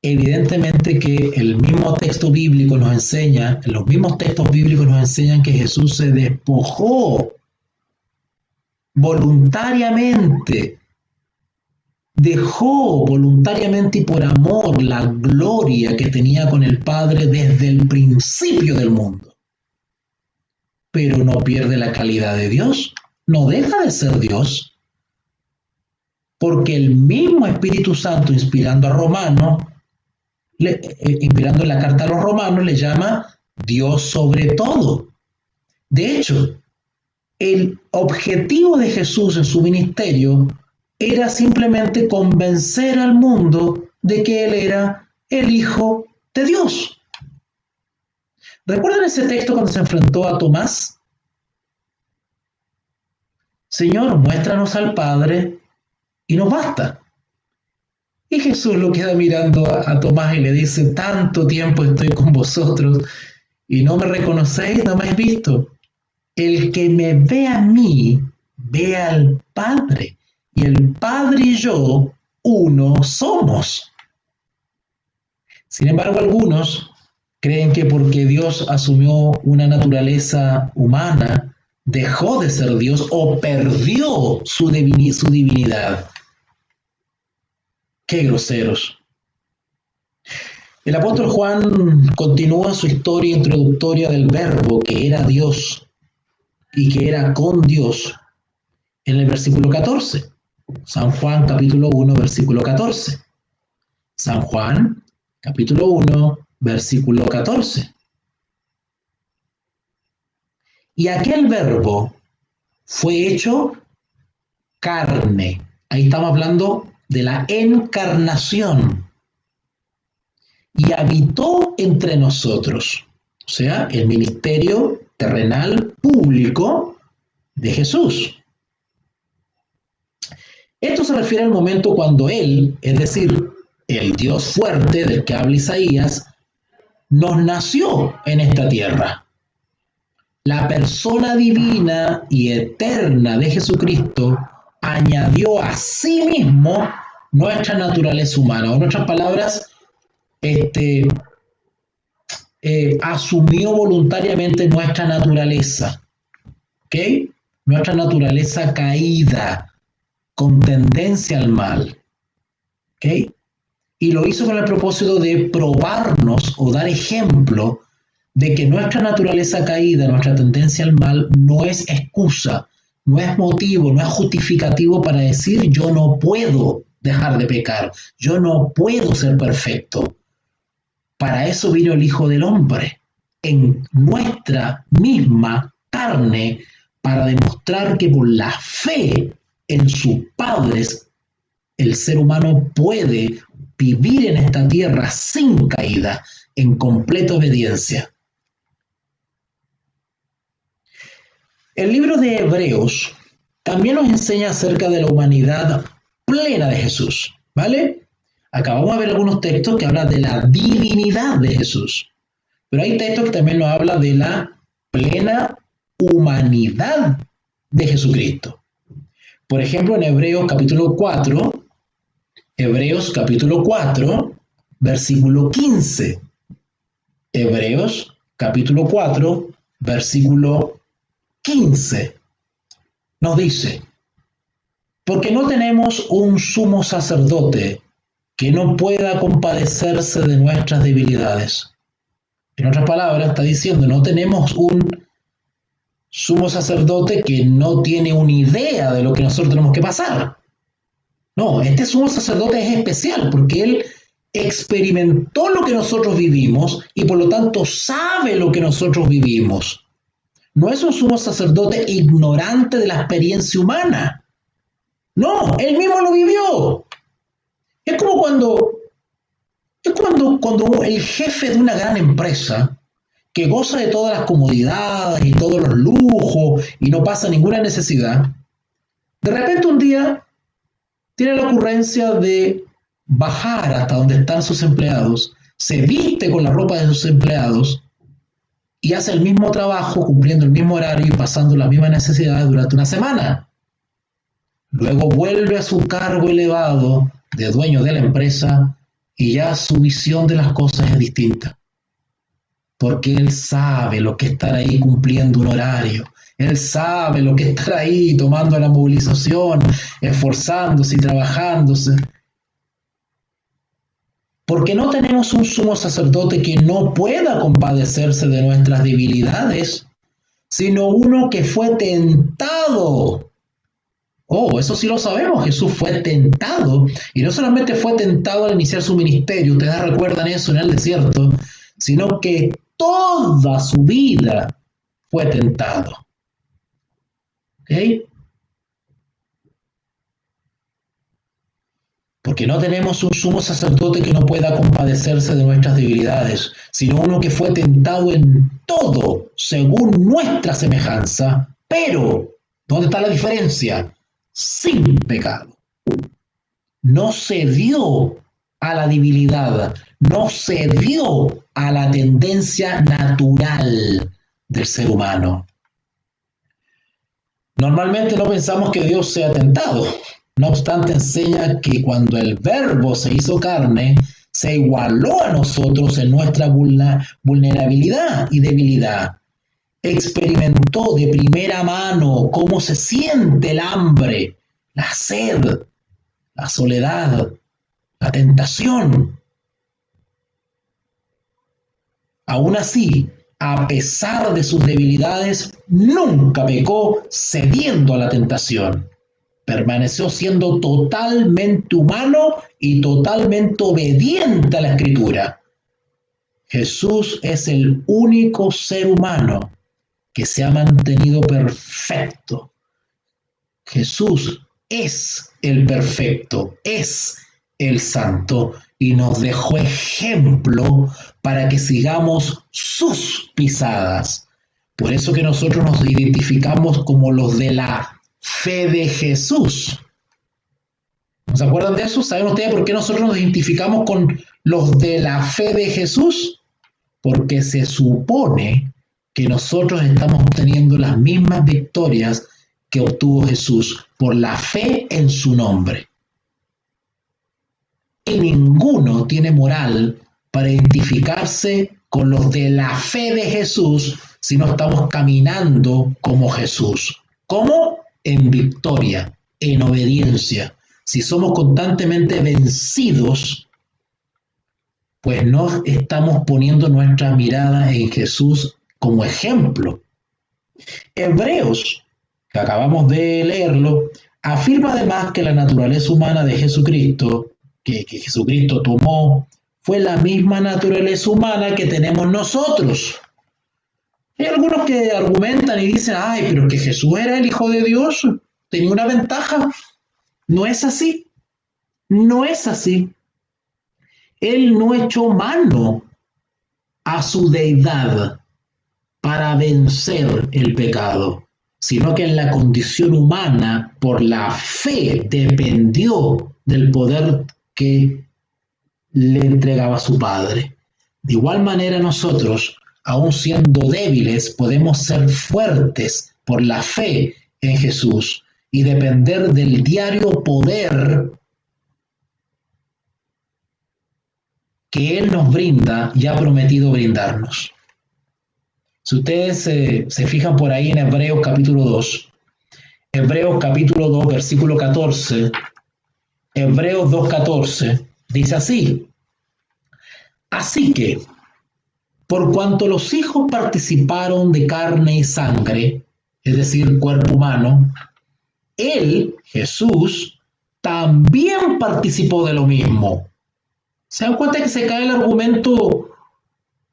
evidentemente que el mismo texto bíblico nos enseña, los mismos textos bíblicos nos enseñan que Jesús se despojó voluntariamente, dejó voluntariamente y por amor la gloria que tenía con el Padre desde el principio del mundo. Pero no pierde la calidad de Dios, no deja de ser Dios, porque el mismo Espíritu Santo, inspirando en la carta a los Romanos, le llama Dios sobre todo. De hecho, el objetivo de Jesús en su ministerio era simplemente convencer al mundo de que Él era el Hijo de Dios. ¿Recuerdan ese texto cuando se enfrentó a Tomás? Señor, muéstranos al Padre y nos basta. Y Jesús lo queda mirando a Tomás y le dice, tanto tiempo estoy con vosotros y no me reconocéis, no me habéis visto. El que me ve a mí, ve al Padre. Y el Padre y yo, uno somos. Sin embargo, algunos creen que porque Dios asumió una naturaleza humana, dejó de ser Dios o perdió su divinidad. ¡Qué groseros! El apóstol Juan continúa su historia introductoria del Verbo, que era Dios y que era con Dios, en el versículo 14. San Juan capítulo 1, versículo 14. San Juan capítulo 1, versículo 14. Y aquel Verbo fue hecho carne. Ahí estamos hablando de la encarnación. Y habitó entre nosotros. O sea, el ministerio terrenal público de Jesús. Esto se refiere al momento cuando Él, es decir, el Dios fuerte del que habla Isaías, nos nació en esta tierra. La persona divina y eterna de Jesucristo añadió a sí mismo nuestra naturaleza humana, o en otras palabras, asumió voluntariamente nuestra naturaleza, ¿ok? Nuestra naturaleza caída, con tendencia al mal, ¿ok? Y lo hizo con el propósito de probarnos o dar ejemplo de que nuestra naturaleza caída, nuestra tendencia al mal, no es excusa, no es motivo, no es justificativo para decir yo no puedo dejar de pecar, yo no puedo ser perfecto. Para eso vino el Hijo del Hombre, en nuestra misma carne, para demostrar que por la fe en sus padres, el ser humano puede vivir en esta tierra sin caída, en completa obediencia. El libro de Hebreos también nos enseña acerca de la humanidad plena de Jesús, ¿vale? Acá vamos a ver algunos textos que hablan de la divinidad de Jesús, pero hay textos que también nos hablan de la plena humanidad de Jesucristo. Por ejemplo, en Hebreos capítulo 4, versículo 15. Hebreos capítulo 4, versículo 15. Nos dice, porque no tenemos un sumo sacerdote que no pueda compadecerse de nuestras debilidades. En otras palabras, está diciendo, no tenemos un sumo sacerdote que no tiene una idea de lo que nosotros tenemos que pasar. No, este sumo sacerdote es especial porque él experimentó lo que nosotros vivimos y por lo tanto sabe lo que nosotros vivimos. No es un sumo sacerdote ignorante de la experiencia humana. No, él mismo lo vivió. Es como cuando el jefe de una gran empresa que goza de todas las comodidades y todos los lujos y no pasa ninguna necesidad, de repente un día tiene la ocurrencia de bajar hasta donde están sus empleados, se viste con la ropa de sus empleados y hace el mismo trabajo, cumpliendo el mismo horario y pasando las mismas necesidades durante una semana. Luego vuelve a su cargo elevado de dueño de la empresa y ya su visión de las cosas es distinta. Porque él sabe lo que es estar ahí cumpliendo un horario. Él sabe lo que es estar ahí tomando la movilización, esforzándose y trabajándose. Porque no tenemos un sumo sacerdote que no pueda compadecerse de nuestras debilidades, sino uno que fue tentado. Oh, eso sí lo sabemos, Jesús fue tentado, y no solamente fue tentado al iniciar su ministerio, ustedes recuerdan eso en el desierto, sino que toda su vida fue tentado. ¿Ok? Porque no tenemos un sumo sacerdote que no pueda compadecerse de nuestras debilidades, sino uno que fue tentado en todo según nuestra semejanza, pero, ¿dónde está la diferencia? Sin pecado. No se dio a la debilidad, no se dio a la tendencia natural del ser humano. Normalmente no pensamos que Dios sea tentado. No obstante, enseña que cuando el Verbo se hizo carne, se igualó a nosotros en nuestra vulnerabilidad y debilidad. Experimentó de primera mano cómo se siente el hambre, la sed, la soledad, la tentación. Aún así, a pesar de sus debilidades, nunca pecó cediendo a la tentación. Permaneció siendo totalmente humano y totalmente obediente a la Escritura. Jesús es el único ser humano que se ha mantenido perfecto. Jesús es el perfecto, es el santo y nos dejó ejemplo para que sigamos sus pisadas. Por eso que nosotros nos identificamos como los de la fe de Jesús. ¿No se acuerdan de eso? ¿Saben ustedes por qué nosotros nos identificamos con los de la fe de Jesús? Porque se supone que nosotros estamos obteniendo las mismas victorias que obtuvo Jesús por la fe en su nombre. Y ninguno tiene moral para identificarse con los de la fe de Jesús si no estamos caminando como Jesús. ¿Cómo? En victoria, en obediencia. Si somos constantemente vencidos, pues no estamos poniendo nuestra mirada en Jesús como ejemplo. Hebreos, que acabamos de leerlo, afirma además que la naturaleza humana de Jesucristo, que Jesucristo tomó, fue la misma naturaleza humana que tenemos nosotros. Hay algunos que argumentan y dicen, ay, pero que Jesús era el Hijo de Dios, tenía una ventaja. No es así, no es así. Él no echó mano a su deidad para vencer el pecado, sino que en la condición humana, por la fe, dependió del poder que le entregaba su Padre. De igual manera nosotros, aun siendo débiles, podemos ser fuertes por la fe en Jesús y depender del diario poder que Él nos brinda y ha prometido brindarnos. Si ustedes se fijan por ahí en Hebreos capítulo 2, Hebreos capítulo 2, versículo 14, Hebreos 2:14, dice así: así que, por cuanto los hijos participaron de carne y sangre, es decir, cuerpo humano, Él, Jesús, también participó de lo mismo. ¿Se dan cuenta que se cae el argumento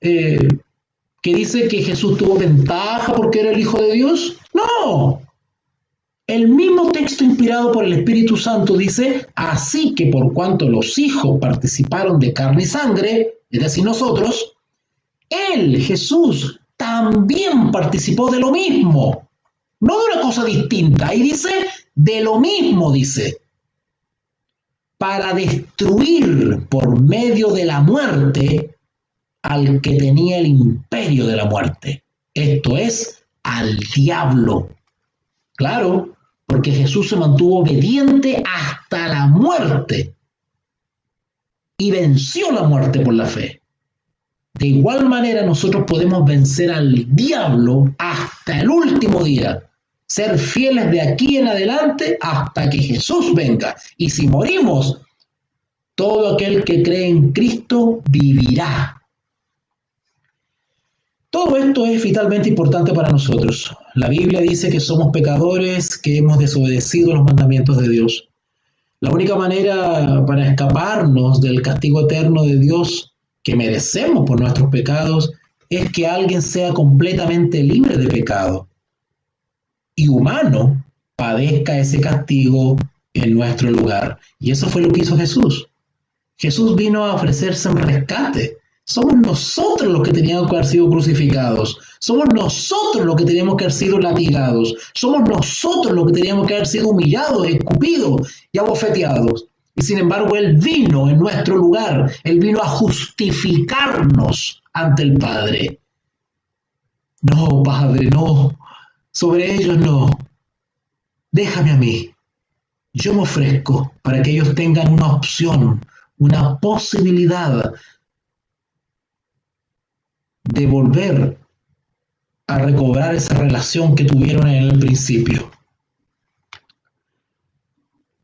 que dice que Jesús tuvo ventaja porque era el Hijo de Dios? No. El mismo texto inspirado por el Espíritu Santo dice, así que por cuanto los hijos participaron de carne y sangre, es decir, nosotros, Él, Jesús, también participó de lo mismo. No de una cosa distinta. Ahí dice, de lo mismo, dice. Para destruir por medio de la muerte al que tenía el imperio de la muerte. Esto es, al diablo. Claro, porque Jesús se mantuvo obediente hasta la muerte y venció la muerte por la fe. De igual manera nosotros podemos vencer al diablo hasta el último día. Ser fieles de aquí en adelante hasta que Jesús venga. Y si morimos, todo aquel que cree en Cristo vivirá. Todo esto es vitalmente importante para nosotros. La Biblia dice que somos pecadores, que hemos desobedecido los mandamientos de Dios. La única manera para escaparnos del castigo eterno de Dios que merecemos por nuestros pecados es que alguien sea completamente libre de pecado y humano padezca ese castigo en nuestro lugar. Y eso fue lo que hizo Jesús. Jesús vino a ofrecerse un rescate. Somos nosotros los que teníamos que haber sido crucificados. Somos nosotros los que teníamos que haber sido latigados. Somos nosotros los que teníamos que haber sido humillados, escupidos y abofeteados. Y sin embargo, Él vino en nuestro lugar. Él vino a justificarnos ante el Padre. No, Padre, no. Sobre ellos no. Déjame a mí. Yo me ofrezco para que ellos tengan una opción, una posibilidad de volver a recobrar esa relación que tuvieron en el principio.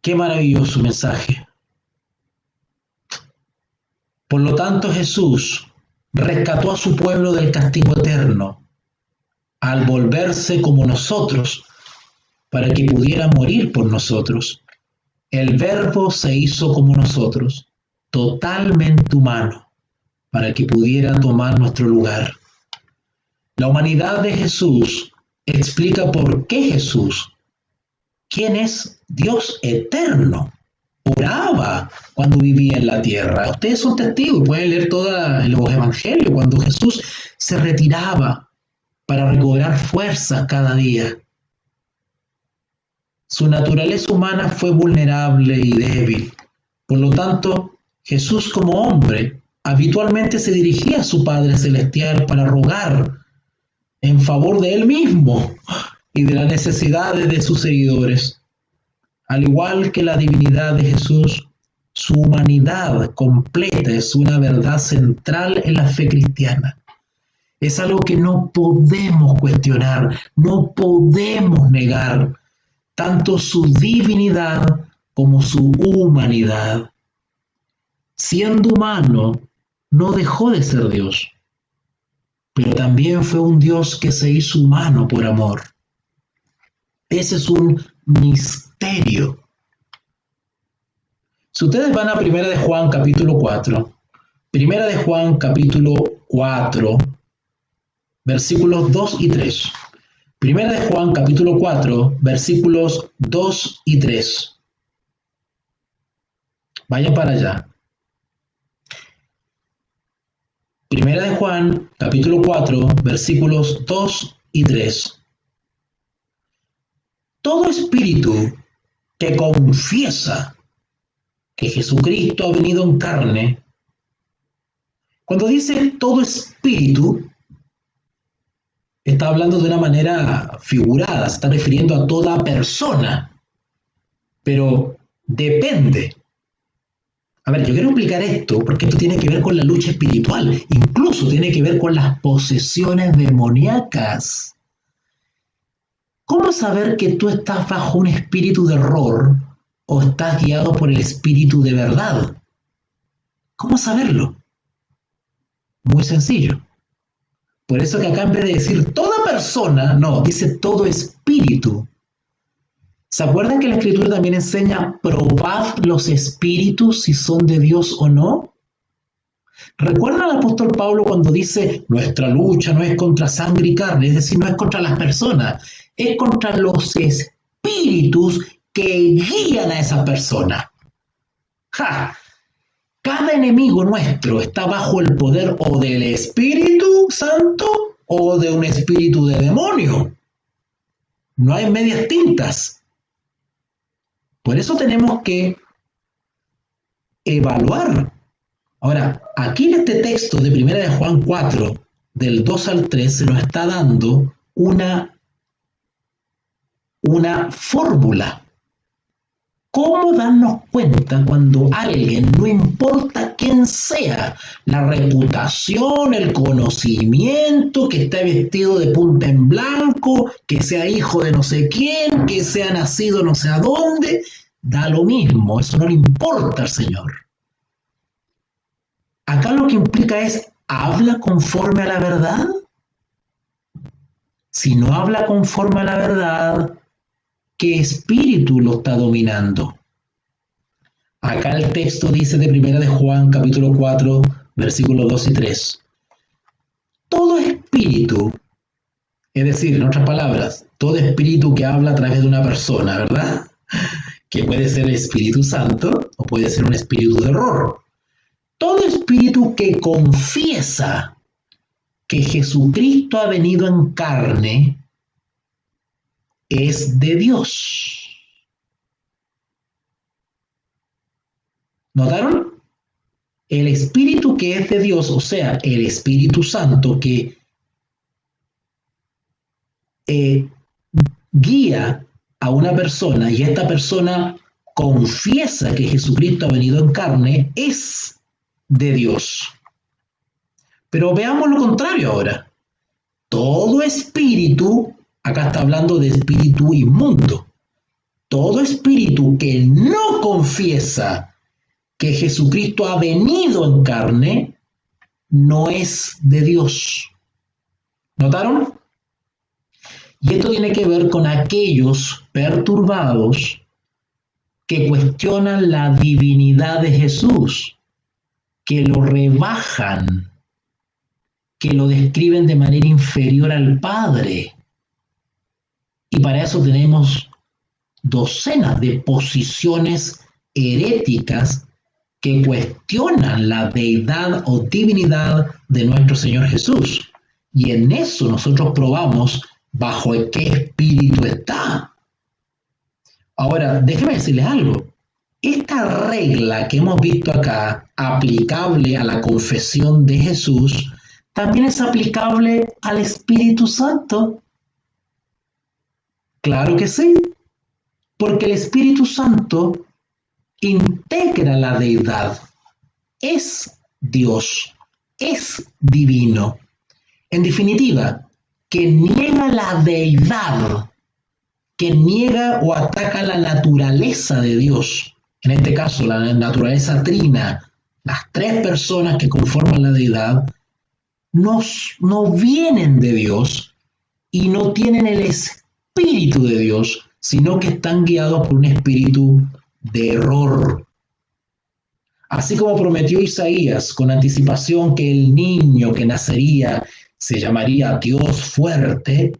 Qué maravilloso mensaje. Por lo tanto, Jesús rescató a su pueblo del castigo eterno al volverse como nosotros para que pudiera morir por nosotros. El Verbo se hizo como nosotros, totalmente humano, para que pudiera tomar nuestro lugar. La humanidad de Jesús explica por qué Jesús, quien es Dios eterno, oraba cuando vivía en la tierra. Ustedes son testigos, pueden leer todos los evangelios, cuando Jesús se retiraba para recobrar fuerzas cada día. Su naturaleza humana fue vulnerable y débil. Por lo tanto, Jesús como hombre habitualmente se dirigía a su Padre Celestial para rogar en favor de él mismo y de las necesidades de sus seguidores. Al igual que la divinidad de Jesús, su humanidad completa es una verdad central en la fe cristiana. Es algo que no podemos cuestionar, no podemos negar, tanto su divinidad como su humanidad. Siendo humano, no dejó de ser Dios, pero también fue un Dios que se hizo humano por amor. Ese es un misterio. Si ustedes van a 1 de Juan capítulo 4, 1 de Juan capítulo 4, versículos 2 y 3. 1 de Juan capítulo 4, versículos 2 y 3. Vayan para allá. 1 de Juan capítulo 4, versículos 2 y 3. Todo espíritu que confiesa que Jesucristo ha venido en carne, cuando dice todo espíritu, está hablando de una manera figurada, se está refiriendo a toda persona, pero depende. A ver, yo quiero explicar esto porque esto tiene que ver con la lucha espiritual, incluso tiene que ver con las posesiones demoníacas. ¿Cómo saber que tú estás bajo un espíritu de error o estás guiado por el espíritu de verdad? ¿Cómo saberlo? Muy sencillo. Por eso que acá en vez de decir toda persona, no, dice todo espíritu. ¿Se acuerdan que la Escritura también enseña probad los espíritus si son de Dios o no? ¿Recuerdan al apóstol Pablo cuando dice nuestra lucha no es contra sangre y carne? Es decir, no es contra las personas, es contra los espíritus que guían a esa persona. ¡Ja! Cada enemigo nuestro está bajo el poder o del Espíritu Santo o de un espíritu de demonio. No hay medias tintas. Por eso tenemos que evaluar. Ahora, aquí en este texto de 1 de Juan 4, del 2 al 3, se nos está dando una fórmula. ¿Cómo darnos cuenta cuando alguien, no importa quién sea, la reputación, el conocimiento, que esté vestido de punta en blanco, que sea hijo de no sé quién, que sea nacido no sé a dónde, da lo mismo, eso no le importa al Señor? Acá lo que implica es, ¿habla conforme a la verdad? Si no habla conforme a la verdad, ¿qué espíritu lo está dominando? Acá el texto dice de 1 de Juan, capítulo 4, versículos 2 y 3. todo espíritu, es decir, en otras palabras, todo espíritu que habla a través de una persona, ¿verdad? Que puede ser el Espíritu Santo o puede ser un espíritu de error. Todo espíritu que confiesa que Jesucristo ha venido en carne es de Dios. ¿Notaron? El espíritu que es de Dios, o sea, el Espíritu Santo que guía a una persona y esta persona confiesa que Jesucristo ha venido en carne, es de Dios. Pero veamos lo contrario ahora. Todo espíritu, acá está hablando de espíritu inmundo, todo espíritu que no confiesa que Jesucristo ha venido en carne, no es de Dios. ¿Notaron? Y esto tiene que ver con aquellos perturbados que cuestionan la divinidad de Jesús, que lo rebajan, que lo describen de manera inferior al Padre. Y para eso tenemos docenas de posiciones heréticas que cuestionan la deidad o divinidad de nuestro Señor Jesús. Y en eso nosotros probamos bajo qué espíritu está. Ahora, déjenme decirles algo. Esta regla que hemos visto acá, aplicable a la confesión de Jesús, también es aplicable al Espíritu Santo. Claro que sí, porque el Espíritu Santo integra la deidad, es Dios, es divino. En definitiva, que niega la deidad, que niega o ataca la naturaleza de Dios, en este caso la naturaleza trina, las tres personas que conforman la deidad, no vienen de Dios y no tienen el espíritu de Dios, sino que están guiados por un espíritu de error. Así como prometió Isaías con anticipación que el niño que nacería se llamaría Dios fuerte,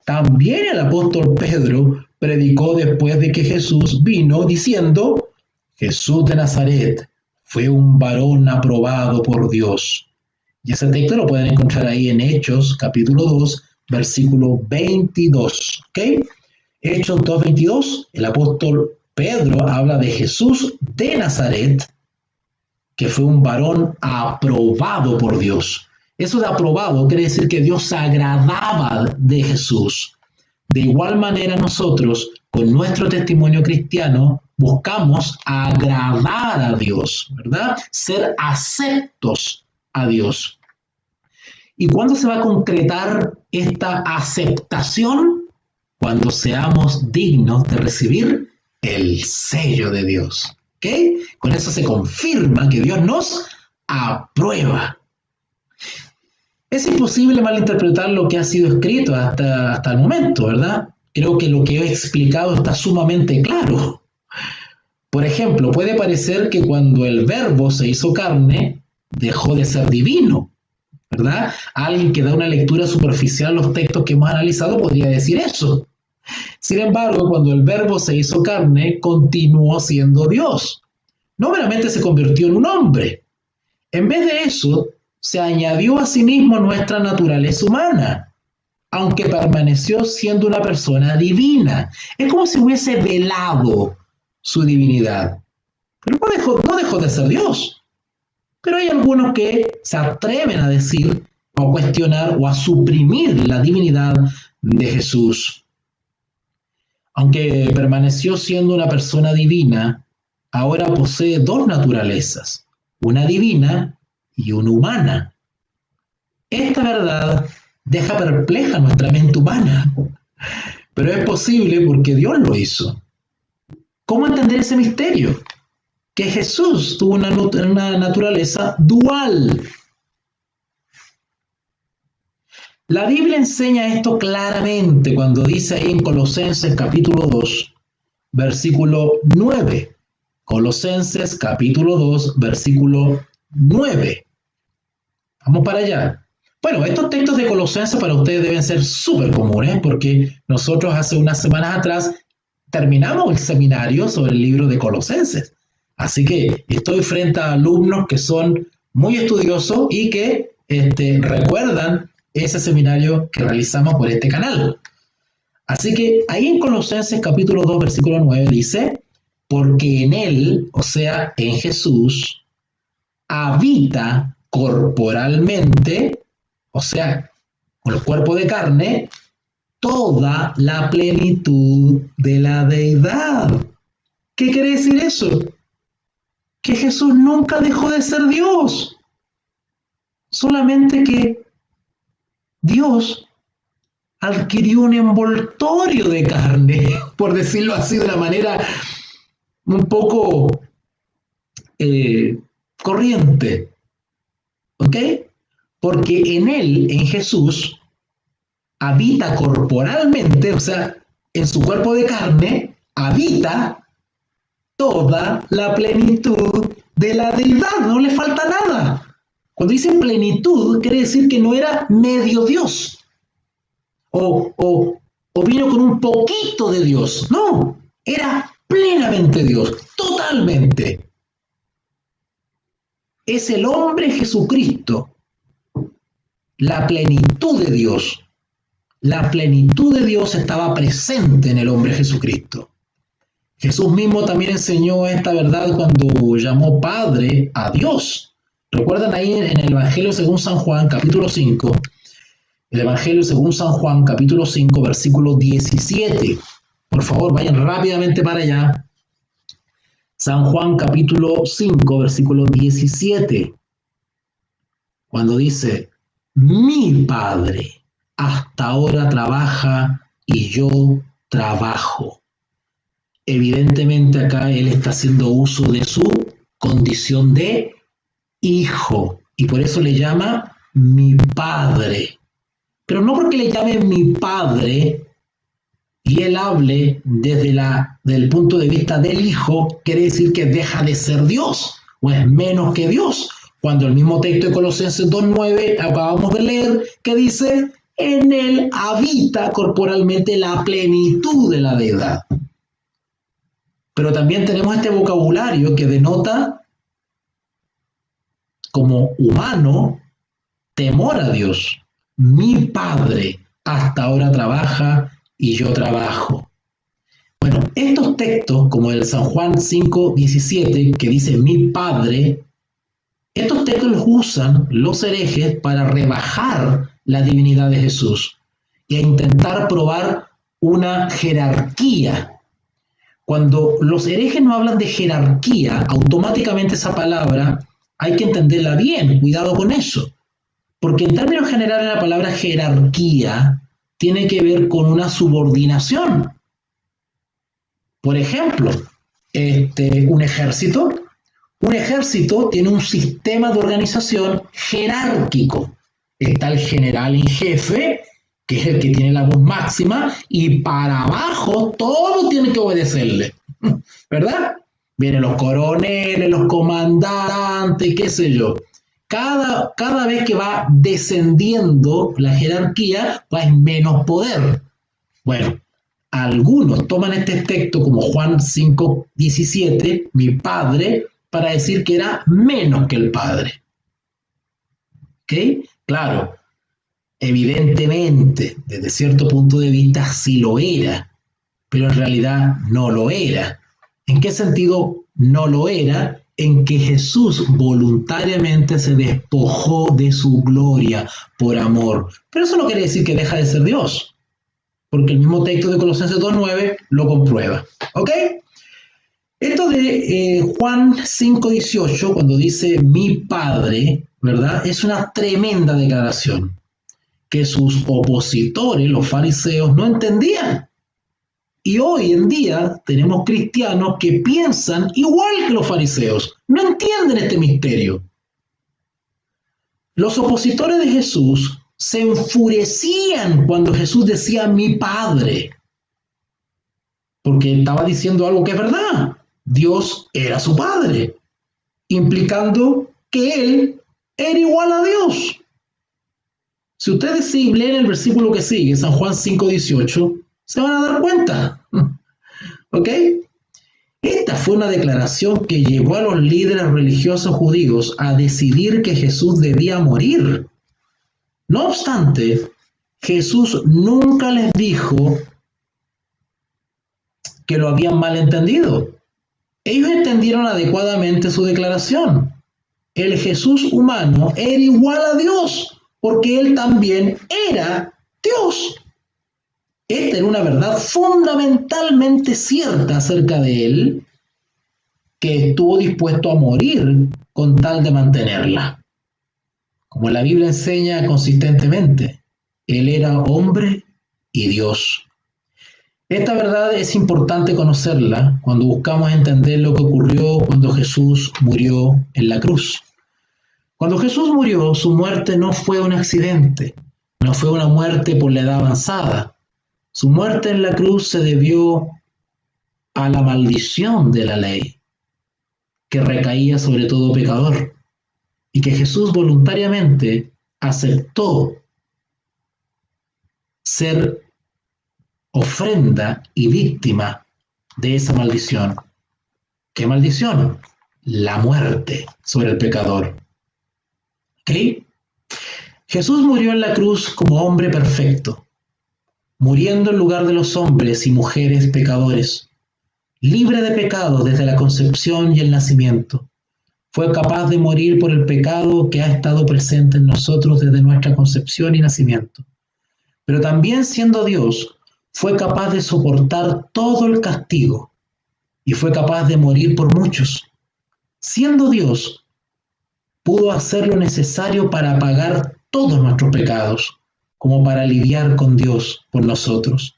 también el apóstol Pedro predicó después de que Jesús vino diciendo: Jesús de Nazaret fue un varón aprobado por Dios. Y ese texto lo pueden encontrar ahí en Hechos, capítulo 2, versículo 22. ¿Ok? Hechos 2:22, el apóstol Pedro habla de Jesús de Nazaret, que fue un varón aprobado por Dios. Eso de aprobado quiere decir que Dios se agradaba de Jesús. De igual manera nosotros, con nuestro testimonio cristiano, buscamos agradar a Dios, ¿verdad? Ser aceptos a Dios. ¿Y cuándo se va a concretar esta aceptación? Cuando seamos dignos de recibir el sello de Dios. ¿Ok? Con eso se confirma que Dios nos aprueba. Es imposible malinterpretar lo que ha sido escrito hasta el momento, ¿verdad? Creo que lo que he explicado está sumamente claro. Por ejemplo, puede parecer que cuando el Verbo se hizo carne, dejó de ser divino, ¿verdad? Alguien que da una lectura superficial a los textos que hemos analizado podría decir eso. Sin embargo, cuando el Verbo se hizo carne, continuó siendo Dios. No meramente se convirtió en un hombre. En vez de eso, se añadió a sí mismo nuestra naturaleza humana, aunque permaneció siendo una persona divina. Es como si hubiese velado su divinidad. Pero no dejó de ser Dios. Pero hay algunos que se atreven a decir, o a cuestionar, o a suprimir la divinidad de Jesús. Aunque permaneció siendo una persona divina, ahora posee dos naturalezas, una divina y una humana. Esta verdad deja perpleja nuestra mente humana, pero es posible porque Dios lo hizo. ¿Cómo entender ese misterio? Que Jesús tuvo una naturaleza dual. La Biblia enseña esto claramente cuando dice ahí en Colosenses capítulo 2, versículo 9. Colosenses capítulo 2, versículo 9. Vamos para allá. Bueno, estos textos de Colosenses para ustedes deben ser súper comunes porque nosotros hace unas semanas atrás terminamos el seminario sobre el libro de Colosenses. Así que estoy frente a alumnos que son muy estudiosos y que recuerdan ese seminario que realizamos por este canal. Así que ahí en Colosenses capítulo 2, versículo 9 dice, porque en él, o sea, en Jesús, habita corporalmente, o sea, con el cuerpo de carne, toda la plenitud de la deidad. ¿Qué quiere decir eso? Que Jesús nunca dejó de ser Dios, solamente que Dios adquirió un envoltorio de carne, por decirlo así de una manera un poco corriente, ¿ok? Porque en él, en Jesús, habita corporalmente, o sea, en su cuerpo de carne, habita toda la plenitud de la deidad, no le falta nada. Cuando dice plenitud, quiere decir que no era medio Dios, o vino con un poquito de Dios, no, era plenamente Dios, totalmente. Es el hombre Jesucristo, la plenitud de Dios. La plenitud de Dios estaba presente en el hombre Jesucristo. Jesús mismo también enseñó esta verdad cuando llamó Padre a Dios. ¿Recuerdan ahí en el Evangelio según San Juan, capítulo 5? El Evangelio según San Juan, capítulo 5, versículo 17. Por favor, vayan rápidamente para allá. San Juan, capítulo 5, versículo 17. Cuando dice, mi Padre hasta ahora trabaja y yo trabajo. Evidentemente acá él está haciendo uso de su condición de hijo y por eso le llama mi Padre. Pero no porque le llame mi Padre y él hable desde el punto de vista del hijo, quiere decir que deja de ser Dios o es menos que Dios. Cuando el mismo texto de Colosenses 2.9 acabamos de leer que dice, en él habita corporalmente la plenitud de la deidad. Pero también tenemos este vocabulario que denota como humano temor a Dios. Mi Padre hasta ahora trabaja y yo trabajo. Bueno, estos textos, como el San Juan 5.17, que dice mi Padre, estos textos los usan los herejes para rebajar la divinidad de Jesús y a intentar probar una jerarquía. Cuando los herejes no hablan de jerarquía, automáticamente esa palabra hay que entenderla bien, cuidado con eso. Porque en términos generales la palabra jerarquía tiene que ver con una subordinación. Por ejemplo, un ejército tiene un sistema de organización jerárquico. Está el general en jefe, que es el que tiene la voz máxima, y para abajo todo tiene que obedecerle, ¿verdad? Vienen los coroneles, los comandantes, qué sé yo. Cada vez que va descendiendo la jerarquía, va en menos poder. Bueno, algunos toman este texto como Juan 5.17, mi Padre, para decir que era menos que el Padre. ¿Ok? Claro. Evidentemente, desde cierto punto de vista, sí lo era, pero en realidad no lo era. ¿En qué sentido no lo era? En que Jesús voluntariamente se despojó de su gloria por amor. Pero eso no quiere decir que deja de ser Dios, porque el mismo texto de Colosenses 2.9 lo comprueba. ¿Ok? Esto de Juan 5.18, cuando dice mi Padre, ¿verdad? Es una tremenda declaración que sus opositores, los fariseos, no entendían. Y hoy en día tenemos cristianos que piensan igual que los fariseos, no entienden este misterio. Los opositores de Jesús se enfurecían cuando Jesús decía mi Padre, porque estaba diciendo algo que es verdad. Dios era su Padre, implicando que Él era igual a Dios. Si ustedes leen el versículo que sigue, San Juan 5:18, se van a dar cuenta. ¿Ok? Esta fue una declaración que llevó a los líderes religiosos judíos a decidir que Jesús debía morir. No obstante, Jesús nunca les dijo que lo habían malentendido. Ellos entendieron adecuadamente su declaración. El Jesús humano era igual a Dios, porque él también era Dios. Esta era una verdad fundamentalmente cierta acerca de él, que estuvo dispuesto a morir con tal de mantenerla. Como la Biblia enseña consistentemente, él era hombre y Dios. Esta verdad es importante conocerla cuando buscamos entender lo que ocurrió cuando Jesús murió en la cruz. Cuando Jesús murió, su muerte no fue un accidente, no fue una muerte por la edad avanzada. Su muerte en la cruz se debió a la maldición de la ley, que recaía sobre todo pecador, y que Jesús voluntariamente aceptó ser ofrenda y víctima de esa maldición. ¿Qué maldición? La muerte sobre el pecador. ¿Ok? Jesús murió en la cruz como hombre perfecto, muriendo en lugar de los hombres y mujeres pecadores, libre de pecado desde la concepción y el nacimiento. Fue capaz de morir por el pecado que ha estado presente en nosotros desde nuestra concepción y nacimiento. Pero también siendo Dios, fue capaz de soportar todo el castigo y fue capaz de morir por muchos. Siendo Dios, pudo hacer lo necesario para pagar todos nuestros pecados, como para lidiar con Dios por nosotros.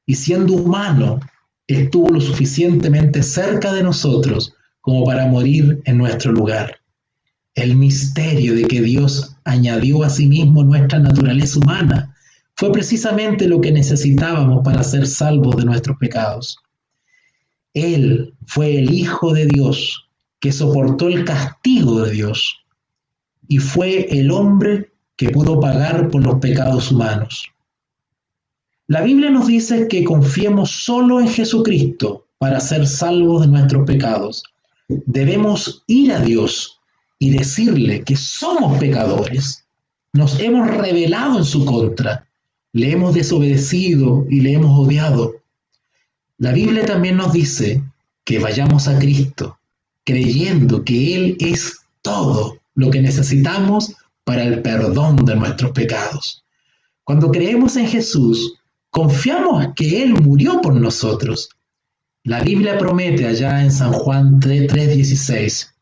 Y siendo humano, estuvo lo suficientemente cerca de nosotros como para morir en nuestro lugar. El misterio de que Dios añadió a sí mismo nuestra naturaleza humana fue precisamente lo que necesitábamos para ser salvos de nuestros pecados. Él fue el Hijo de Dios que soportó el castigo de Dios y fue el hombre que pudo pagar por los pecados humanos. La Biblia nos dice que confiemos solo en Jesucristo para ser salvos de nuestros pecados. Debemos ir a Dios y decirle que somos pecadores, nos hemos rebelado en su contra, le hemos desobedecido y le hemos odiado. La Biblia también nos dice que vayamos a Cristo, creyendo que Él es todo lo que necesitamos para el perdón de nuestros pecados. Cuando creemos en Jesús, confiamos que Él murió por nosotros. La Biblia promete allá en San Juan 3:16,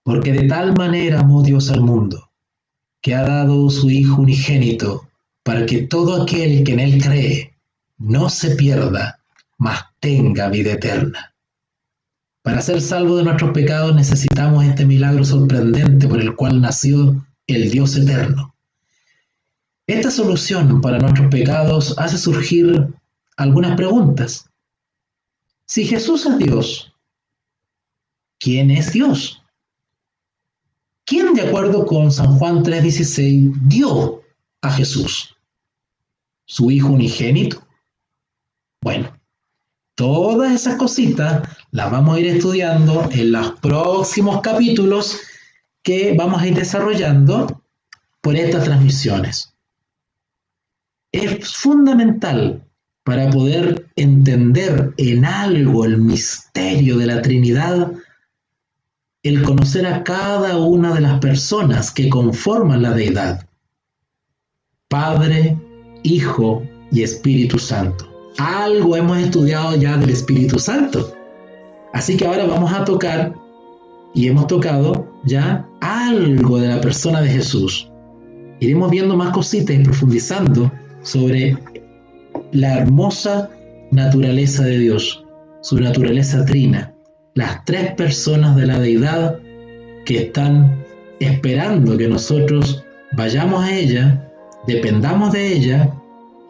porque de tal manera amó Dios al mundo, que ha dado su Hijo unigénito, para que todo aquel que en Él cree no se pierda, mas tenga vida eterna. Para ser salvos de nuestros pecados necesitamos este milagro sorprendente por el cual nació el Dios eterno. Esta solución para nuestros pecados hace surgir algunas preguntas. Si Jesús es Dios, ¿quién es Dios? ¿Quién, de acuerdo con San Juan 3:16, dio a Jesús? ¿Su Hijo unigénito? Bueno, todas esas cositas las vamos a ir estudiando en los próximos capítulos que vamos a ir desarrollando por estas transmisiones. Es fundamental para poder entender en algo el misterio de la Trinidad, el conocer a cada una de las personas que conforman la deidad: Padre, Hijo y Espíritu Santo. Algo hemos estudiado ya del Espíritu Santo. Así que ahora vamos a tocar, y hemos tocado ya algo de la persona de Jesús. Iremos viendo más cositas y profundizando sobre la hermosa naturaleza de Dios, su naturaleza trina, las tres personas de la deidad que están esperando que nosotros vayamos a ella, dependamos de ella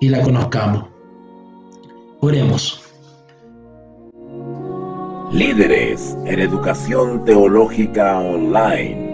y la conozcamos. Oremos. Líderes en Educación Teológica Online.